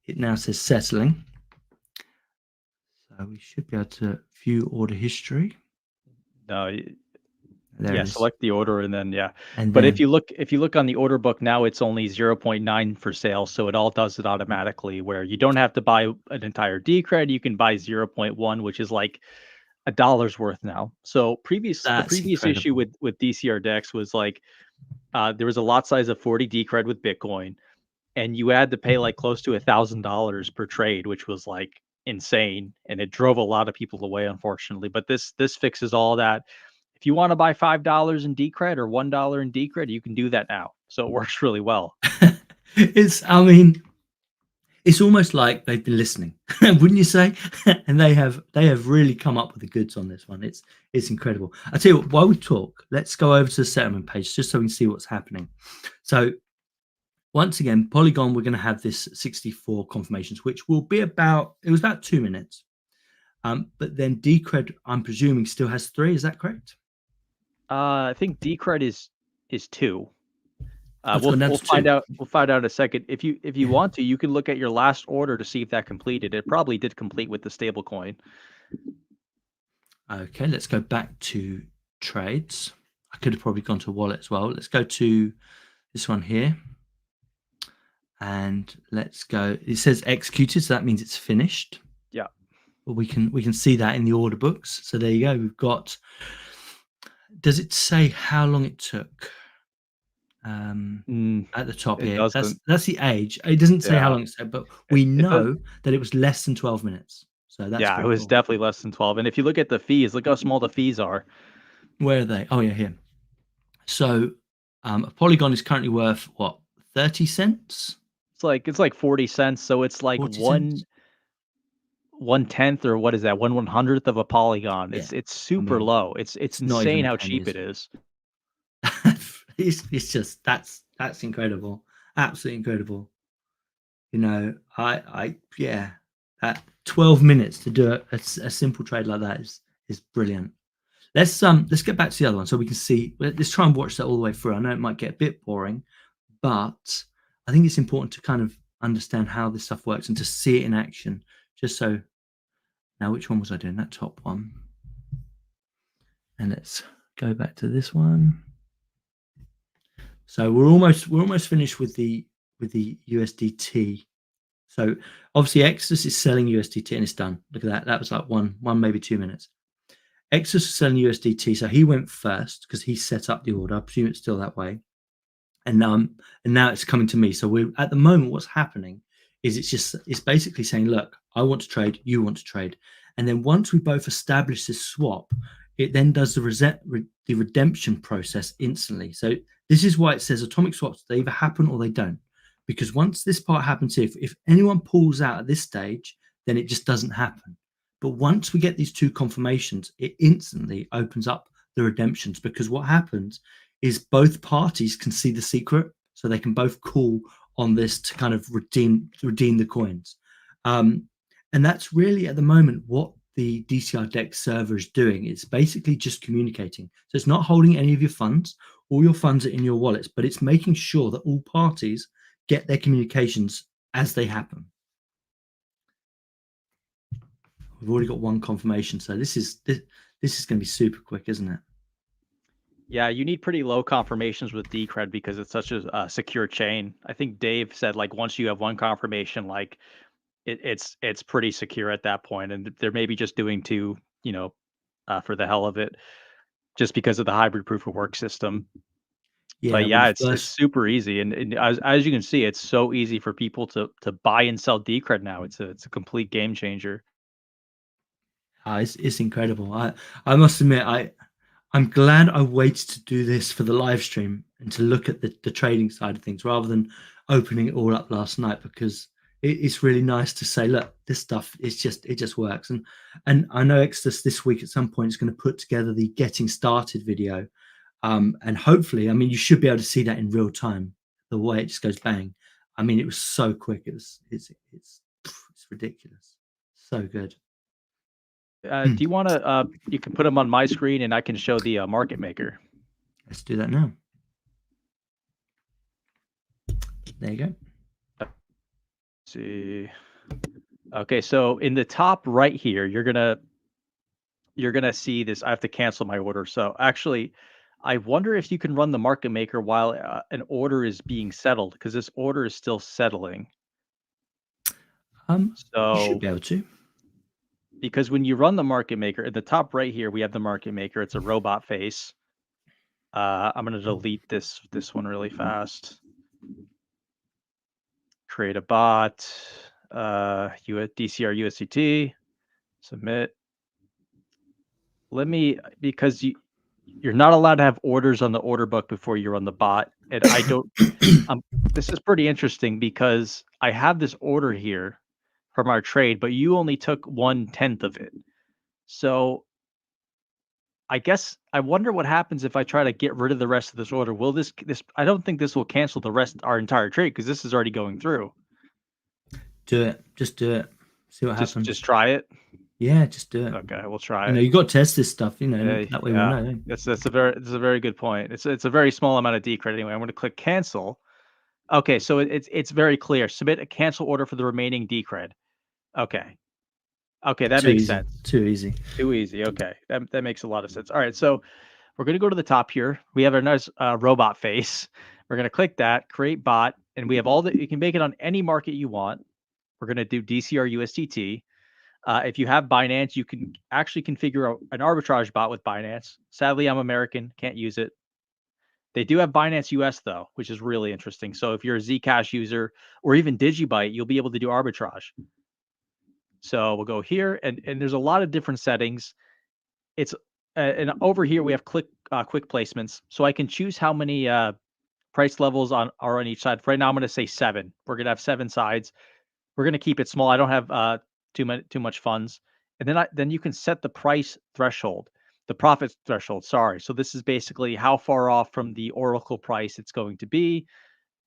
it now says settling. So we should be able to view order history. No, select the order, and then But if you look on the order book now, it's only 0.9 for sale, so it all does it automatically. Where you don't have to buy an entire Decred, you can buy 0.1, which is like $1 worth now. So the That's previous issue incredible. with DCR decks was like there was a lot size of 40 Decred with Bitcoin, and you had to pay like close to $1,000 per trade, which was like insane, and it drove a lot of people away, unfortunately. But this fixes all that. If you want to buy $5 in Decred or $1 in Decred, you can do that now. So it works really well. I mean, it's almost like they've been listening, wouldn't you say? And they have really come up with the goods on this one. It's incredible. I tell you what, while we talk, let's go over to the settlement page just so we can see what's happening. So once again, Polygon, we're going to have this 64 confirmations, which will be about 2 minutes. But then Decred, I'm presuming, still has 3. Is that correct? I think Decred is 2. We'll find out. We'll find out in a second. If you want to, you can look at your last order to see if that completed. It probably did complete with the stable coin. Okay, let's go back to trades. I could have probably gone to wallet as well. Let's go to this one here. And let's go. It says executed, so that means it's finished. Yeah. Well, we can see that in the order books. So there you go. We've got. Does it say how long it took? At the top here, that's the age. It doesn't say how long it took, but we know that it was less than 12 minutes. So that's it was definitely less than 12. And if you look at the fees, look how small the fees are. Where are they? Oh yeah, here. So a Polygon is currently worth what, 30 cents? It's like 40 cents. So it's like 1/10, or what is that? 1/100th of a Polygon. Yeah. It's super low. It's insane how penny, cheap it is. It's just that's incredible, absolutely incredible. You know, yeah, that 12 minutes to do a simple trade like that is brilliant. Let's get back to the other one so we can see. Let's try and watch that all the way through. I know it might get a bit boring, but I think it's important to kind of understand how this stuff works and to see it in action. Just so now, which one was I doing? That top one. And let's go back to this one. So we're almost finished with the USDT. So obviously Exitus is selling USDT and it's done. Look at that. That was like one maybe 2 minutes. Exitus is selling USDT, so he went first because he set up the order. I presume it's still that way. And now it's coming to me. So we're at the moment, what's happening is it's basically saying, look, I want to trade, you want to trade. And then once we both establish this swap, it then does the redemption process instantly. So this is why it says atomic swaps, they either happen or they don't. Because once this part happens, if anyone pulls out at this stage, then it just doesn't happen. But once we get these 2 confirmations, it instantly opens up the redemptions, because what happens is both parties can see the secret, so they can both call on this to kind of redeem the coins. And that's really at the moment what the DCR Deck server is doing. It's basically just communicating. So it's not holding any of your funds. All your funds are in your wallets, but it's making sure that all parties get their communications as they happen. We've already got 1 confirmation, so this is going to be super quick, isn't it? Yeah, you need pretty low confirmations with Decred because it's such a secure chain. I think Dave said like once you have 1 confirmation, like it's pretty secure at that point, and they're maybe just doing 2, for the hell of it, just because of the hybrid proof of work system. Yeah, but yeah, it's super easy, and as you can see, it's so easy for people to buy and sell Decred now. It's a complete game changer. It's incredible. I must admit, I'm glad I waited to do this for the live stream and to look at the trading side of things rather than opening it all up last night, because it's really nice to say, look, this stuff it just works. And I know Exitus this week at some point is going to put together the getting started video, and hopefully, I mean, you should be able to see that in real time, the way it just goes bang. I mean, it was so quick. It's ridiculous. So good. Do you want to? You can put them on my screen, and I can show the market maker. Let's do that now. There you go. Let's see. Okay, so in the top right here, you're gonna see this. I have to cancel my order. So actually, I wonder if you can run the market maker while an order is being settled, because this order is still settling. You should be able to. because when you run the market maker at the top right here, we have the market maker. It's a robot face. I'm going to delete this one really fast. Create a bot, DCR USDT, submit. Because you're not allowed to have orders on the order book before you run the bot. And I don't, this is pretty interesting because I have this order here from our trade, but you only took 1/10 of it. So I guess I wonder what happens if I try to get rid of the rest of this order. Will this I don't think this will cancel our entire trade because this is already going through. Do it. Just do it. See what happens. Just try it. Yeah, just do it. Okay, we'll try You know, it. you got to test this stuff. You know, that way yeah. we'll know. That's a very good point. It's a very small amount of D credit anyway. I'm going to click cancel. Okay, so it's very clear. Submit a cancel order for the remaining D cred. Okay, that makes sense. Too easy. Too easy. Okay, that makes a lot of sense. All right, so we're going to go to the top here. We have our nice robot face. We're going to click that, create bot, and we have you can make it on any market you want. We're going to do DCR USDT. If you have Binance, you can actually configure an arbitrage bot with Binance. Sadly, I'm American, can't use it. They do have Binance US though, which is really interesting. So if you're a Zcash user or even Digibyte, you'll be able to do arbitrage. So we'll go here, and there's a lot of different settings. It's and over here we have quick placements, so I can choose how many price levels are on each side. Right now, I'm going to say 7. We're going to have 7 sides. We're going to keep it small. I don't have too much funds, and then you can set the price threshold, the profit threshold. Sorry. So this is basically how far off from the Oracle price it's going to be,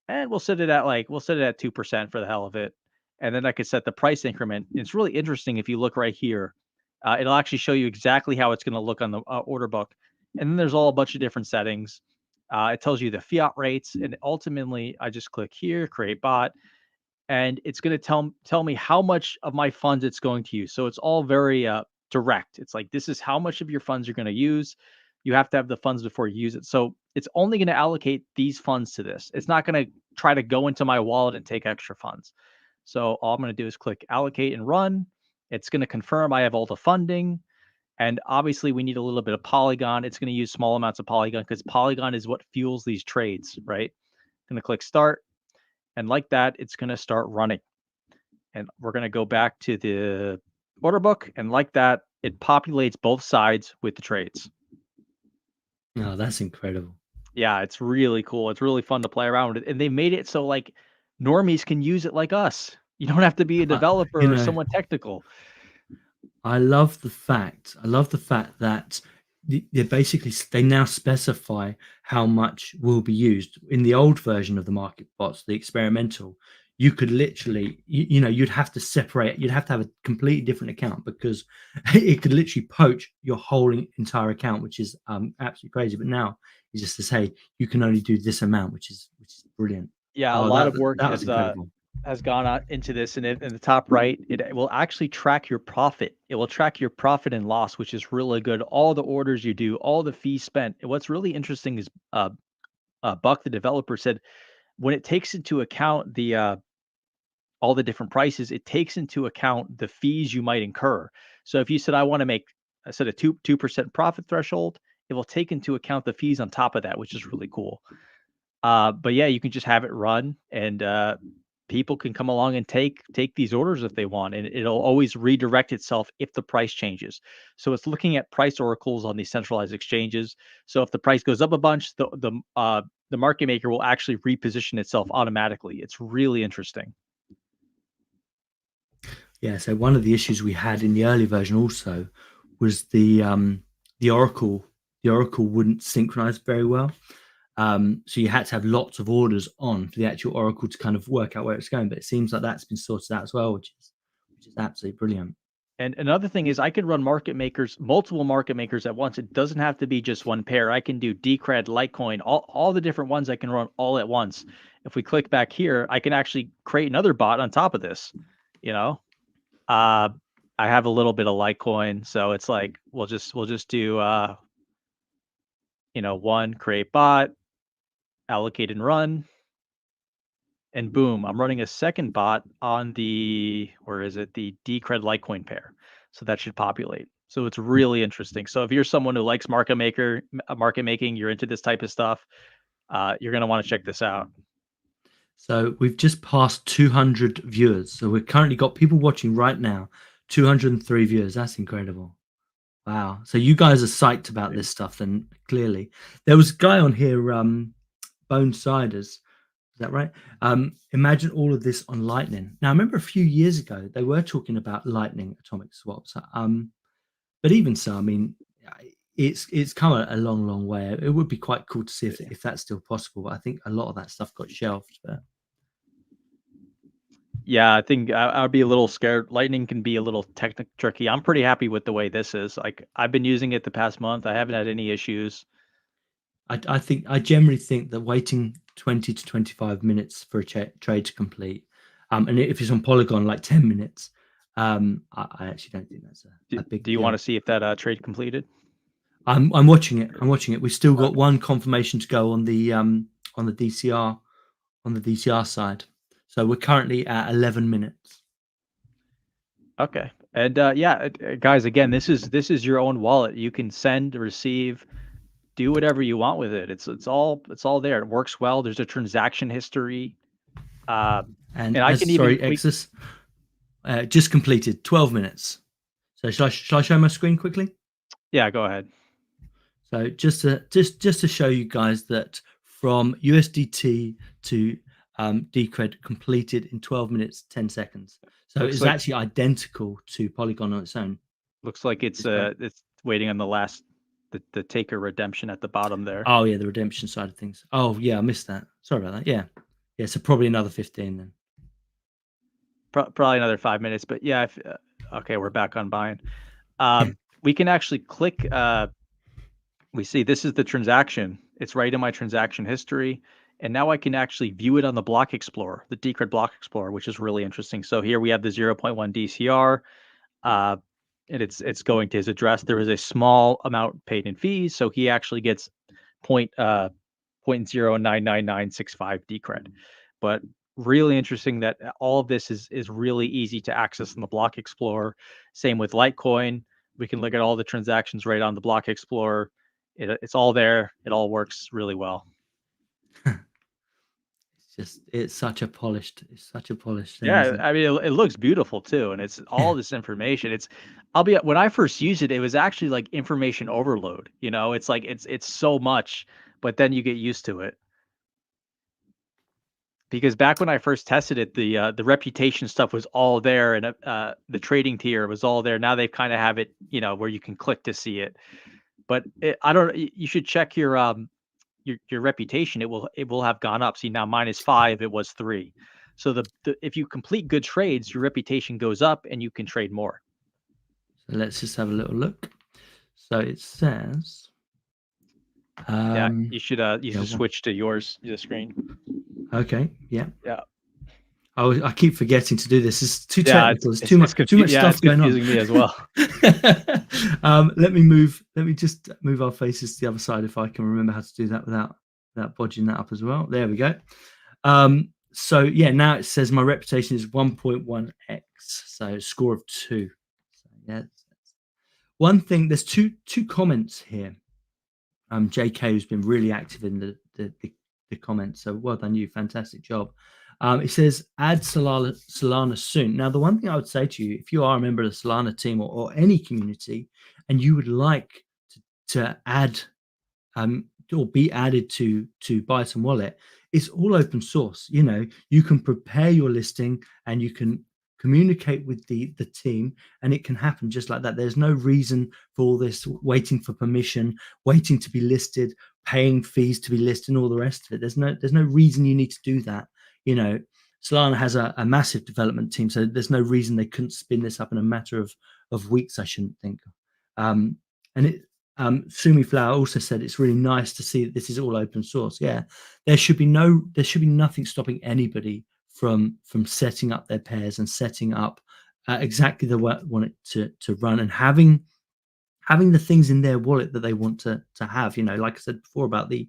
and we'll set it at 2% for the hell of it, and then I could set the price increment. It's really interesting if you look right here. It'll actually show you exactly how it's going to look on the order book, and then there's all a bunch of different settings. It tells you the fiat rates, and ultimately, I just click here, create bot, and it's going to tell me how much of my funds it's going to use. So it's all very direct. It's like, this is how much of your funds you're going to use. You have to have the funds before you use it. So it's only going to allocate these funds to this. It's not going to try to go into my wallet and take extra funds. So all I'm going to do is click allocate and run. It's going to confirm I have all the funding. And obviously we need a little bit of Polygon. It's going to use small amounts of Polygon because Polygon is what fuels these trades, right? I'm going to click start. And like that, it's going to start running. And we're going to go back to the order book. And like that, it populates both sides with the trades. Oh, that's incredible. Yeah, it's really cool. It's really fun to play around with it. And they made it so like normies can use it like us. You don't have to be a developer or someone technical. I love the fact that they now specify how much will be used. In the old version of the market bots, the experimental, you could literally, you'd have to separate. You'd have to have a completely different account because it could literally poach your whole entire account, which is absolutely crazy. But now you just to say you can only do this amount, which is brilliant. Yeah, a lot of work has gone out into this, and in the top right, it will actually track your profit. It will track your profit and loss, which is really good. All the orders you do, all the fees spent. And what's really interesting is Buck, the developer, said when it takes into account the all the different prices, it takes into account the fees you might incur. So if you said I want to make a 2% profit threshold, it will take into account the fees on top of that, which is really cool. But yeah, you can just have it run, and people can come along and take these orders if they want, and it'll always redirect itself if the price changes. So it's looking at price oracles on these centralized exchanges. So if the price goes up a bunch, the market maker will actually reposition itself automatically. It's really interesting. Yeah. So one of the issues we had in the early version also was the oracle. The oracle wouldn't synchronize very well. So you had to have lots of orders on for the actual oracle to kind of work out where it's going. But it seems like that's been sorted out as well, which is absolutely brilliant. And another thing is I can run multiple market makers at once. It doesn't have to be just one pair. I can do Decred, Litecoin, all the different ones I can run all at once. If we click back here, I can actually create another bot on top of this. I have a little bit of Litecoin, so it's like we'll just do one, create bot, allocate and run, and boom, I'm running a second bot on the Decred Litecoin pair. So that should populate. So it's really interesting. So if you're someone who likes market making, you're into this type of stuff, you're gonna want to check this out. So we've just passed 200 viewers. So we've currently got people watching right now, 203 viewers. That's incredible. Wow. So you guys are psyched about this stuff then, clearly. There was a guy on here, Bone Siders. Is that right? Imagine all of this on Lightning. Now, I remember a few years ago, they were talking about Lightning atomic swaps. But even so, I mean, it's come a long, long way. It would be quite cool to see if that's still possible. But I think a lot of that stuff got shelved. But Yeah, I think I'd be a little scared. Lightning can be a little tricky. I'm pretty happy with the way this is. Like I've been using it the past month. I haven't had any issues. I generally think that waiting 20 to 25 minutes for a trade to complete, and if it's on Polygon, like 10 minutes, I actually don't think that's a big Do you deal. want to see if that trade completed? I'm watching it. I'm watching it. We've still got one confirmation to go on the DCR side. So we're currently at 11 minutes. Okay. And yeah, guys, again, this is your own wallet. You can send, receive, do whatever you want with it. It's all there. It works well. There's a transaction history. And I can even Exitus just completed 12 minutes. So shall I show my screen quickly? Yeah, go ahead. So just to show you guys that from USDT to Decred completed in 12 minutes 10 seconds. So it's actually identical to Polygon on its own. Looks like it's waiting on the last the taker redemption at the bottom there. Oh yeah, the redemption side of things. Oh yeah, I missed that. Sorry about that. Yeah. So probably another 15 then. Probably another 5 minutes, but yeah. Okay, we're back on buying. We can actually click. We see this is the transaction. It's right in my transaction history. And now I can actually view it on the block explorer, the Decred block explorer, which is really interesting. So here we have the 0.1 DCR, and it's going to his address. There is a small amount paid in fees, so he actually gets 0.099965 Decred. But really interesting that all of this is really easy to access in the block explorer. Same with Litecoin. We can look at all the transactions right on the block explorer. It's all there. It all works really well. It's such a polished thing. Yeah, I mean, it looks beautiful too, and it's all this information. When I first used it, it was actually like information overload. You know, it's like it's so much, but then you get used to it. Because back when I first tested it, the reputation stuff was all there, and the trading tier was all there. Now they kind of have it, where you can click to see it. But you should check your reputation. It will have gone up. See, now mine is 5, it was 3. So if you complete good trades, your reputation goes up and you can trade more. So let's just have a little look. So it says yeah, you should switch to the screen. Okay. Yeah. I keep forgetting to do this. It's too technical. There's too much stuff going on. It's confusing me as well. Let me just move our faces to the other side if I can remember how to do that without bodging that up as well. There we go. So yeah, now it says my reputation is 1.1x, so score of 2. So yeah, one thing. There's two comments here. JK, who's been really active in the comments, so well done you, fantastic job. It says add Solana soon. Now, the one thing I would say to you, if you are a member of the Solana team or any community, and you would like to add or be added to Bison Wallet, it's all open source. You can prepare your listing and you can communicate with the team, and it can happen just like that. There's no reason for all this waiting for permission, waiting to be listed, paying fees to be listed, and all the rest of it. There's no reason you need to do that. Solana has a massive development team, so there's no reason they couldn't spin this up in a matter of weeks, I shouldn't think. Sumi Flower also said it's really nice to see that this is all open source. Yeah, there should be nothing stopping anybody from setting up their pairs and setting up exactly the way they want it to run, and having the things in their wallet that they want to have. Like I said before about the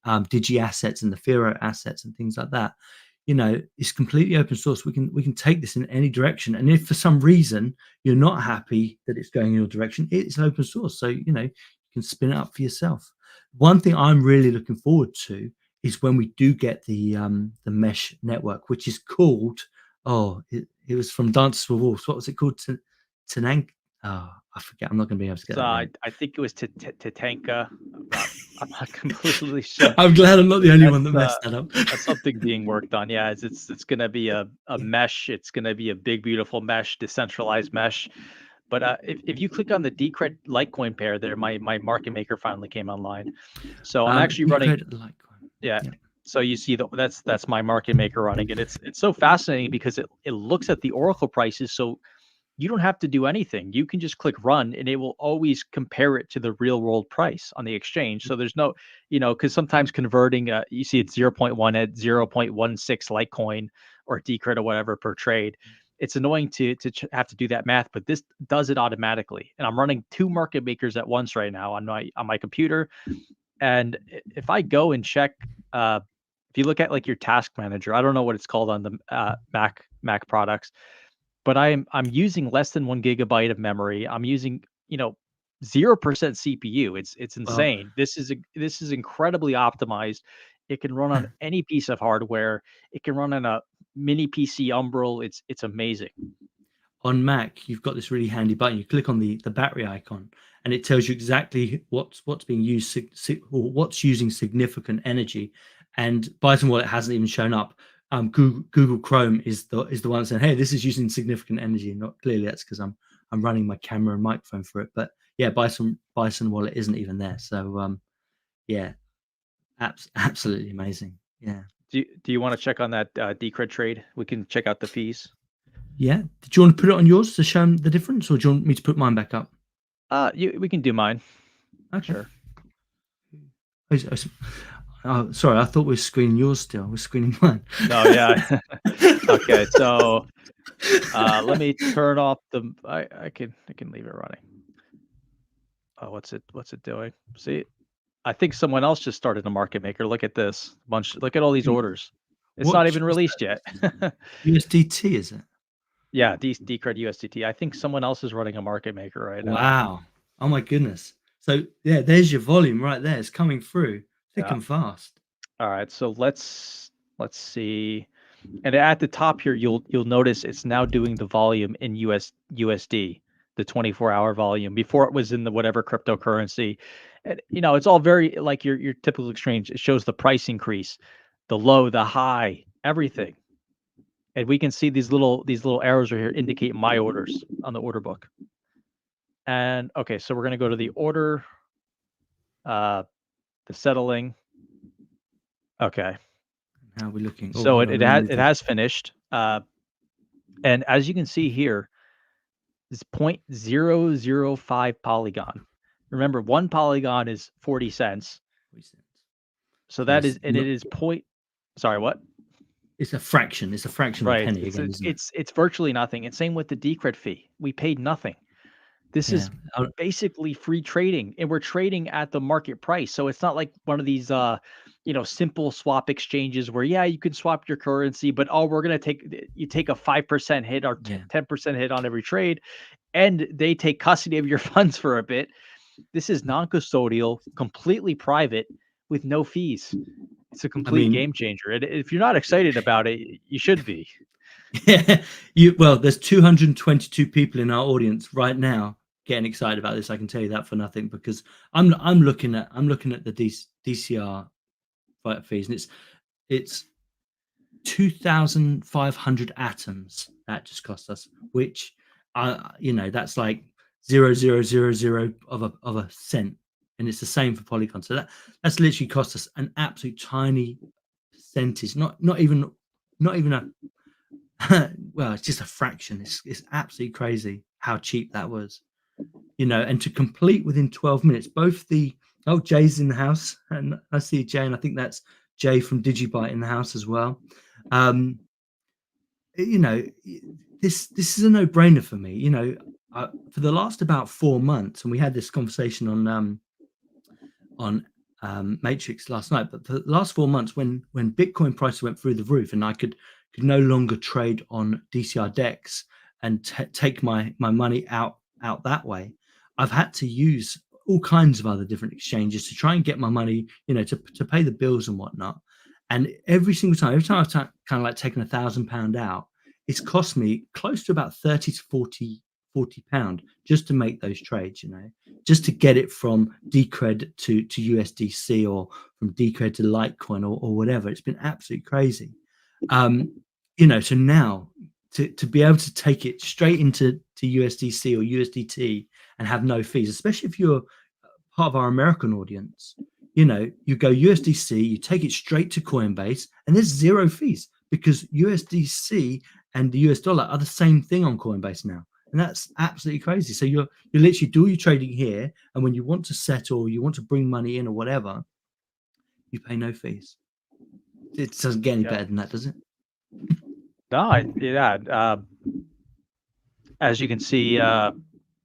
Digi assets and the Firo assets and things like that. it's completely open source. We can take this in any direction. And if for some reason you're not happy that it's going in your direction, it's open source. So, you can spin it up for yourself. One thing I'm really looking forward to is when we do get the mesh network, which is called, it was from Dances with Wolves. What was it called? Tanank? Oh, I forget. I'm not going to be able to get So that right. I think it was Tatanka. I'm not completely sure. I'm glad I'm not the only one that messed that up. That's something being worked on. Yeah, it's going to be a mesh. It's going to be a big, beautiful mesh, decentralized mesh. But if you click on the Decred Litecoin pair there, my market maker finally came online. So I'm actually running. Litecoin. Yeah. So you see that's my market maker running it. It's so fascinating because it looks at the Oracle prices. So you don't have to do anything. You can just click run and it will always compare it to the real world price on the exchange. So there's no, because sometimes converting, you see it's 0.1 at 0.16 Litecoin or Decred or whatever per trade. It's annoying to have to do that math, but this does it automatically. And I'm running 2 market makers at once right now on my computer. And if I go and check, if you look at like your task manager, I don't know what it's called on the Mac products, but I'm using less than 1 gigabyte of memory. I'm using 0% CPU. It's insane. Wow. This is incredibly optimized. It can run on any piece of hardware. It can run on a mini PC Umbrel. It's amazing. On Mac, you've got this really handy button. You click on the battery icon, and it tells you exactly what's being used or what's using significant energy. And Bison Wallet hasn't even shown up. Google Chrome is the one saying, "Hey, this is using significant energy." Not clearly that's because I'm running my camera and microphone for it. But yeah, Bison Wallet isn't even there. So yeah, absolutely amazing. Yeah. Do you want to check on that Decred trade? We can check out the fees. Yeah. Did you want to put it on yours to show them the difference, or do you want me to put mine back up? We can do mine. Okay. Sure. Oh, sorry. I thought we were screening yours still. We're screening mine. Oh yeah. Okay. So let me turn off the. I can leave it running. Oh, what's it doing? See, I think someone else just started a market maker. Look at this bunch. Look at all these orders. It's not even released yet. USDT, is it? Yeah, Decred USDT. I think someone else is running a market maker right now. Wow. Oh my goodness. So yeah, there's your volume right there. It's coming through thick and fast. All right, so let's see. And at the top here, you'll notice it's now doing the volume in USD, the 24-hour volume. Before it was in the whatever cryptocurrency. And it's all very like your typical exchange. It shows the price increase, the low, the high, everything. And we can see these little arrows right here indicate my orders on the order book. And okay, so we're going to go to the order, the settling. Okay. How are we looking? So it has finished. And as you can see here, it's 0.005 polygon. Remember, 1 polygon is 40 cents. So that is, and it is point. Sorry, what? It's a fraction. It's a fraction of a penny again. It's virtually nothing. And same with the Decred fee. We paid nothing. This is basically free trading, and we're trading at the market price. So it's not like one of these, simple swap exchanges where, you can swap your currency, but we're going to take a 5% hit or 10% hit on every trade, and they take custody of your funds for a bit. This is non-custodial, completely private with no fees. It's a complete game changer. And if you're not excited about it, you should be. Yeah, there's 222 people in our audience right now getting excited about this. I can tell you that for nothing, because I'm looking at the DCR fees, and it's 2,500 atoms that just cost us, which that's like 0.000 of a cent, and it's the same for Polygon. So that's literally cost us an absolute tiny percentage, not even a well, it's just a fraction. It's absolutely crazy how cheap that was, and to complete within 12 minutes. Both Jay's in the house, and I see Jay, and I think that's Jay from Digibyte in the house as well. This is a no-brainer for me. For the last about 4 months, and we had this conversation on Matrix last night, but for the last 4 months, when Bitcoin prices went through the roof, and I could no longer trade on DCR decks and take my money out that way, I've had to use all kinds of other different exchanges to try and get my money, to pay the bills and whatnot. And every time I've kind of like taken £1,000 out, it's cost me close to about 30 to 40 pound just to make those trades, just to get it from Decred to USDC, or from Decred to Litecoin, or whatever. It's been absolutely crazy. So now to be able to take it straight into USDC or USDT and have no fees, especially if you're part of our American audience, you go USDC, you take it straight to Coinbase, and there's 0 fees, because USDC and the US dollar are the same thing on Coinbase now. And that's absolutely crazy. So you literally do your trading here, and when you want to settle, you want to bring money in or whatever, you pay no fees. It doesn't get any better than that, does it? No, as you can see,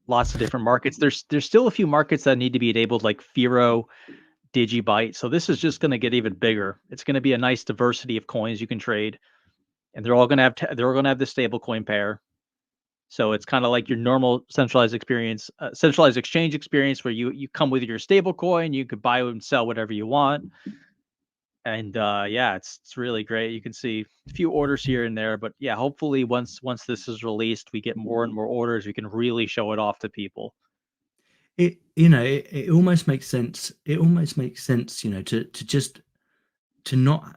lots of different markets. There's still a few markets that need to be enabled, like Firo, Digibyte. So this is just going to get even bigger. It's going to be a nice diversity of coins you can trade, and they're all going to have the stable coin pair. So it's kind of like your normal centralized exchange experience, where you come with your stable coin, you could buy and sell whatever you want. And it's really great. You can see a few orders here and there, but yeah, hopefully once this is released, we get more and more orders. We can really show it off to people. It almost makes sense. It almost makes sense, to not,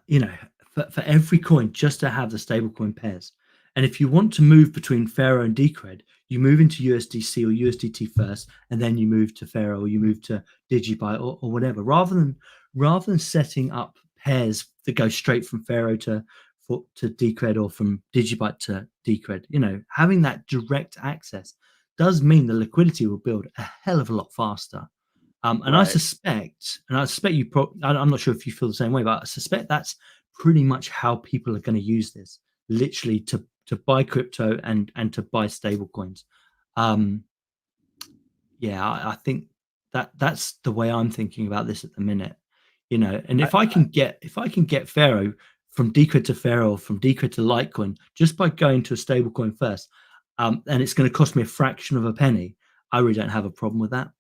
for every coin, just to have the stablecoin pairs. And if you want to move between Pharaoh and Decred, you move into USDC or USDT first, and then you move to Pharaoh, or you move to Digibyte, or whatever, rather than setting up pairs that go straight from Pharaoh to Decred, or from Digibyte to Decred. Having that direct access does mean the liquidity will build a hell of a lot faster. And right. I suspect you I'm not sure if you feel the same way, but I suspect that's pretty much how people are going to use this, literally to buy crypto and to buy stable coins. I think that's the way I'm thinking about this at the minute. And if I can get Pharaoh from Decred to Pharaoh, or from Decred to Litecoin, just by going to a stable coin first, and it's going to cost me a fraction of a penny, I really don't have a problem with that.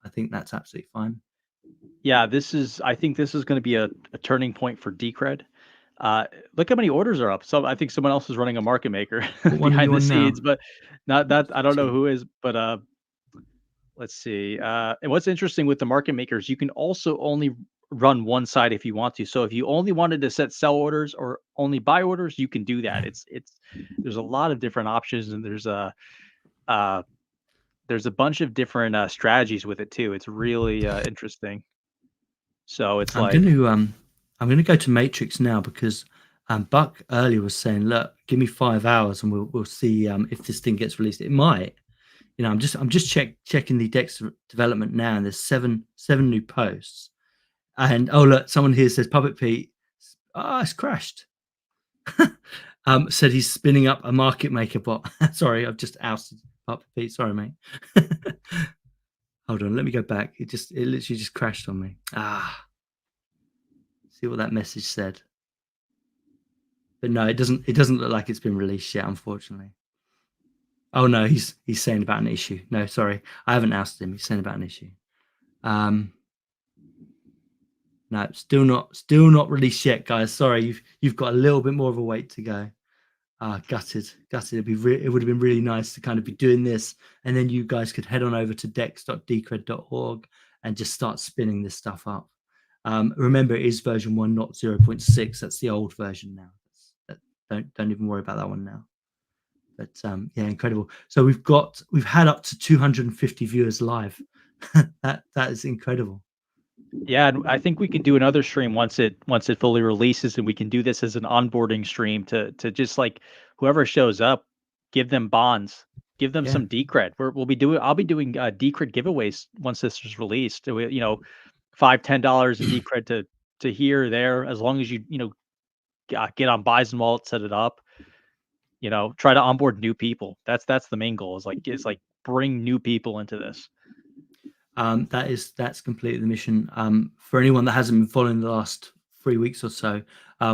I think that's absolutely fine. Yeah, I think this is going to be a turning point for Decred. Look how many orders are up. So I think someone else is running a market maker behind the scenes, but not that. I don't know who is, but let's see. And what's interesting with the market makers, you can also only run one side if you want to. So if you only wanted to set sell orders or only buy orders, you can do that. There's a lot of different options, and there's a bunch of different strategies with it too. It's really interesting. So it's I'm going to go to Matrix now, because Buck earlier was saying, look, give me 5 hours and we'll see if this thing gets released. It might. I'm just checking the Dex development now, and there's seven new posts. And look, someone here says Puppet Pete, it's crashed. Said he's spinning up a market maker bot. Sorry, I've just ousted Puppet Pete. Sorry, mate. Hold on, let me go back. It literally just crashed on me. See what that message said. But no, it doesn't look like it's been released yet, unfortunately. Oh no, he's saying about an issue. No, sorry, I haven't ousted him. He's saying about an issue. No, still not released yet, guys. Sorry, you've got a little bit more of a wait to go. Gutted. It would have been really nice to kind of be doing this, and then you guys could head on over to dex.decred.org and just start spinning this stuff up. Remember, it is version 1, not 0.6. That's the old version now. Don't even worry about that one now. But incredible. So we've had up to 250 viewers live. that is incredible. Yeah, and I think we can do another stream once it fully releases, and we can do this as an onboarding stream to just like whoever shows up, give them bonds, give them some Decred. I'll be doing Decred giveaways once this is released. $5-10 of Decred to here or there, as long as you get on Bison Wallet, set it up. Try to onboard new people. That's the main goal. Is like bring new people into this. That's completed the mission. For anyone that hasn't been following the last 3 weeks or so,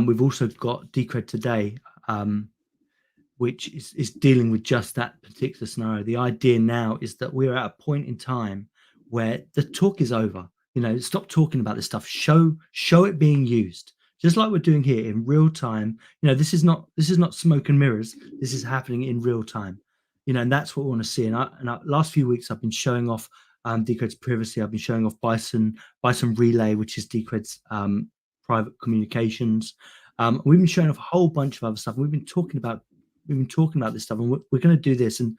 we've also got Decred today, which is dealing with just that particular scenario. The idea now is that we're at a point in time where the talk is over. Stop talking about this stuff. Show it being used, just like we're doing here in real time. This is not smoke and mirrors. This is happening in real time. And that's what we want to see. Last few weeks, I've been showing off Decred's privacy. I've been showing off Bison Relay, which is Decred's private communications. We've been showing off a whole bunch of other stuff. We've been talking about this stuff, and we're going to do this. And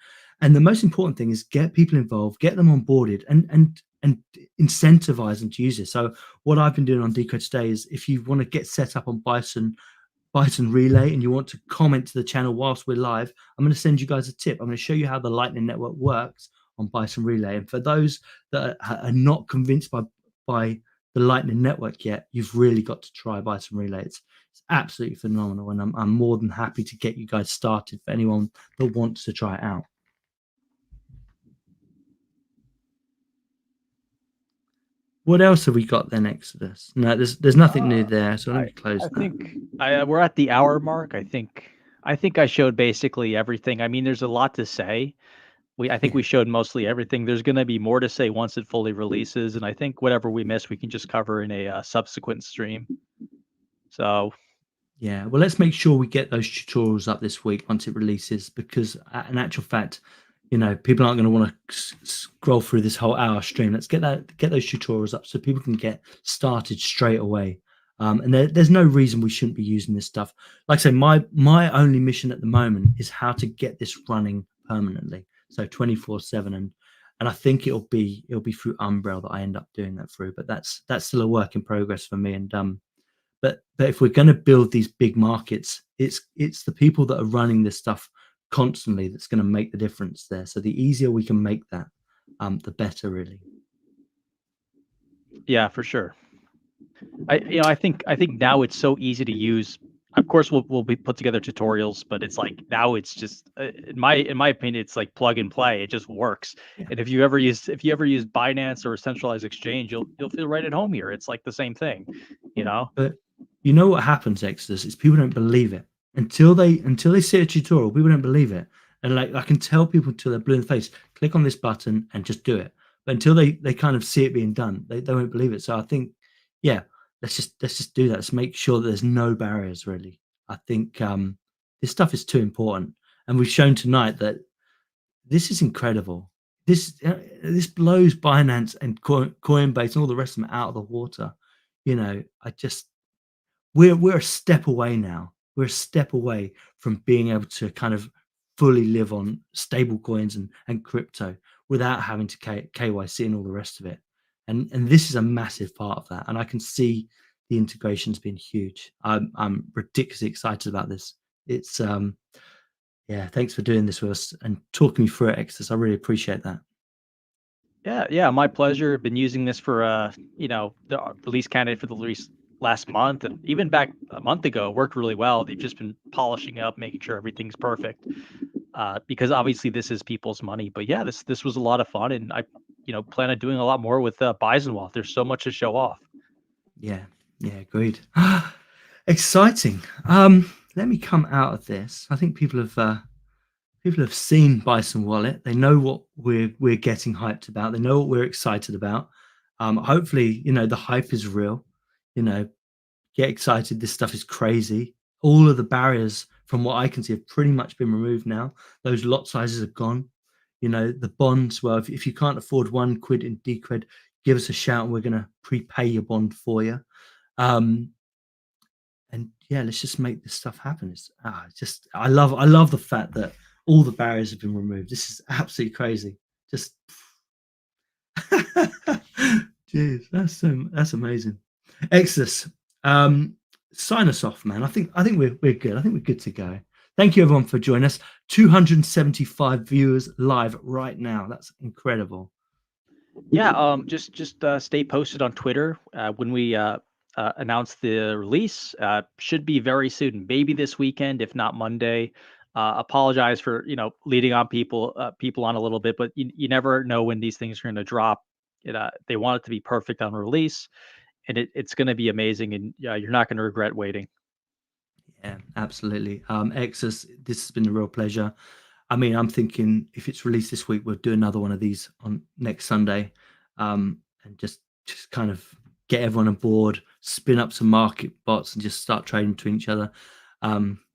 the most important thing is get people involved, get them onboarded, and incentivize them to use it. So what I've been doing on Decred today is, if you want to get set up on Bison Relay and you want to comment to the channel whilst we're live, I'm going to send you guys a tip. I'm going to show you how the Lightning Network works on Bison Relay. And for those that are not convinced by the Lightning Network yet, you've really got to try Bison Relay. It's absolutely phenomenal, and I'm more than happy to get you guys started for anyone that wants to try it out. What else have we got then, Exodus? No, there's nothing new there, so let me close. I think we're at the hour mark. I think I showed basically everything. I mean, there's a lot to say. I think we showed mostly everything. There's going to be more to say once it fully releases, and I think whatever we miss, we can just cover in a subsequent stream. So yeah, well, let's make sure we get those tutorials up this week once it releases, because in actual fact, people aren't going to want to scroll through this whole hour stream. Let's get those tutorials up so people can get started straight away. And there's no reason we shouldn't be using this stuff. Like I say, my only mission at the moment is how to get this running permanently, so 24/7. And I think it'll be through Umbrella that I end up doing that through. But that's still a work in progress for me. And but if we're going to build these big markets, it's the people that are running this stuff constantly that's going to make the difference there. So the easier we can make that, the better, really. yeah, for sure. I think now it's so easy to use. Of course, we'll be put together tutorials, but it's like now it's just in my opinion, it's like plug and play. It just works. Yeah. And if you ever use Binance or a centralized exchange, you'll feel right at home here. It's like the same thing, But you know what happens, Exodus, is people don't believe it until they see a tutorial. People don't believe it, and like I can tell people until they're blue in the face, click on this button and just do it. But until they kind of see it being done, they won't believe it. So I think, yeah, let's just do that. Let's make sure that there's no barriers, really. I think this stuff is too important, and we've shown tonight that this is incredible. This blows Binance and Coinbase and all the rest of them out of the water. We're a step away now. We're a step away from being able to kind of fully live on stable coins and crypto without having to KYC and all the rest of it. And this is a massive part of that. And I can see the integration's been huge. I'm ridiculously excited about this. It's yeah, thanks for doing this with us and talking me through it, Exodus. I really appreciate that. Yeah, my pleasure. Been using this for the release candidate for the release last month, and even back a month ago, it worked really well. They've just been polishing up, making sure everything's perfect, because obviously this is people's money. But yeah, this was a lot of fun, and I plan on doing a lot more with Bison Wallet. There's so much to show off. Yeah, agreed. Exciting. Let me come out of this. I think people have seen Bison Wallet. They know what we're getting hyped about. They know what we're excited about. Hopefully, the hype is real. Get excited. This stuff is crazy. All of the barriers, from what I can see, have pretty much been removed now. Those lot sizes are gone. The bonds. Well, if you can't afford £1 in Decred, give us a shout and we're going to prepay your bond for you. And yeah, let's just make this stuff happen. I love the fact that all the barriers have been removed. This is absolutely crazy. Just jeez, that's amazing. Exodus, sign us off, man. I think we're good. I think we're good to go. Thank you everyone for joining us. 275 viewers live right now. That's incredible. Yeah, just stay posted on Twitter when we announce the release. Should be very soon, maybe this weekend, if not Monday. Apologize for leading on people on a little bit, but you never know when these things are going to drop. They want it to be perfect on release, and it's going to be amazing, and you're not going to regret waiting. Yeah, absolutely. Exus, this has been a real pleasure. I mean, I'm thinking if it's released this week, we'll do another one of these on next Sunday, and just kind of get everyone on board, spin up some market bots, and just start trading between each other.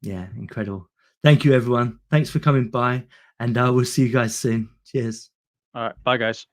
Yeah, incredible. Thank you, everyone. Thanks for coming by, and we'll see you guys soon. Cheers. All right, bye guys.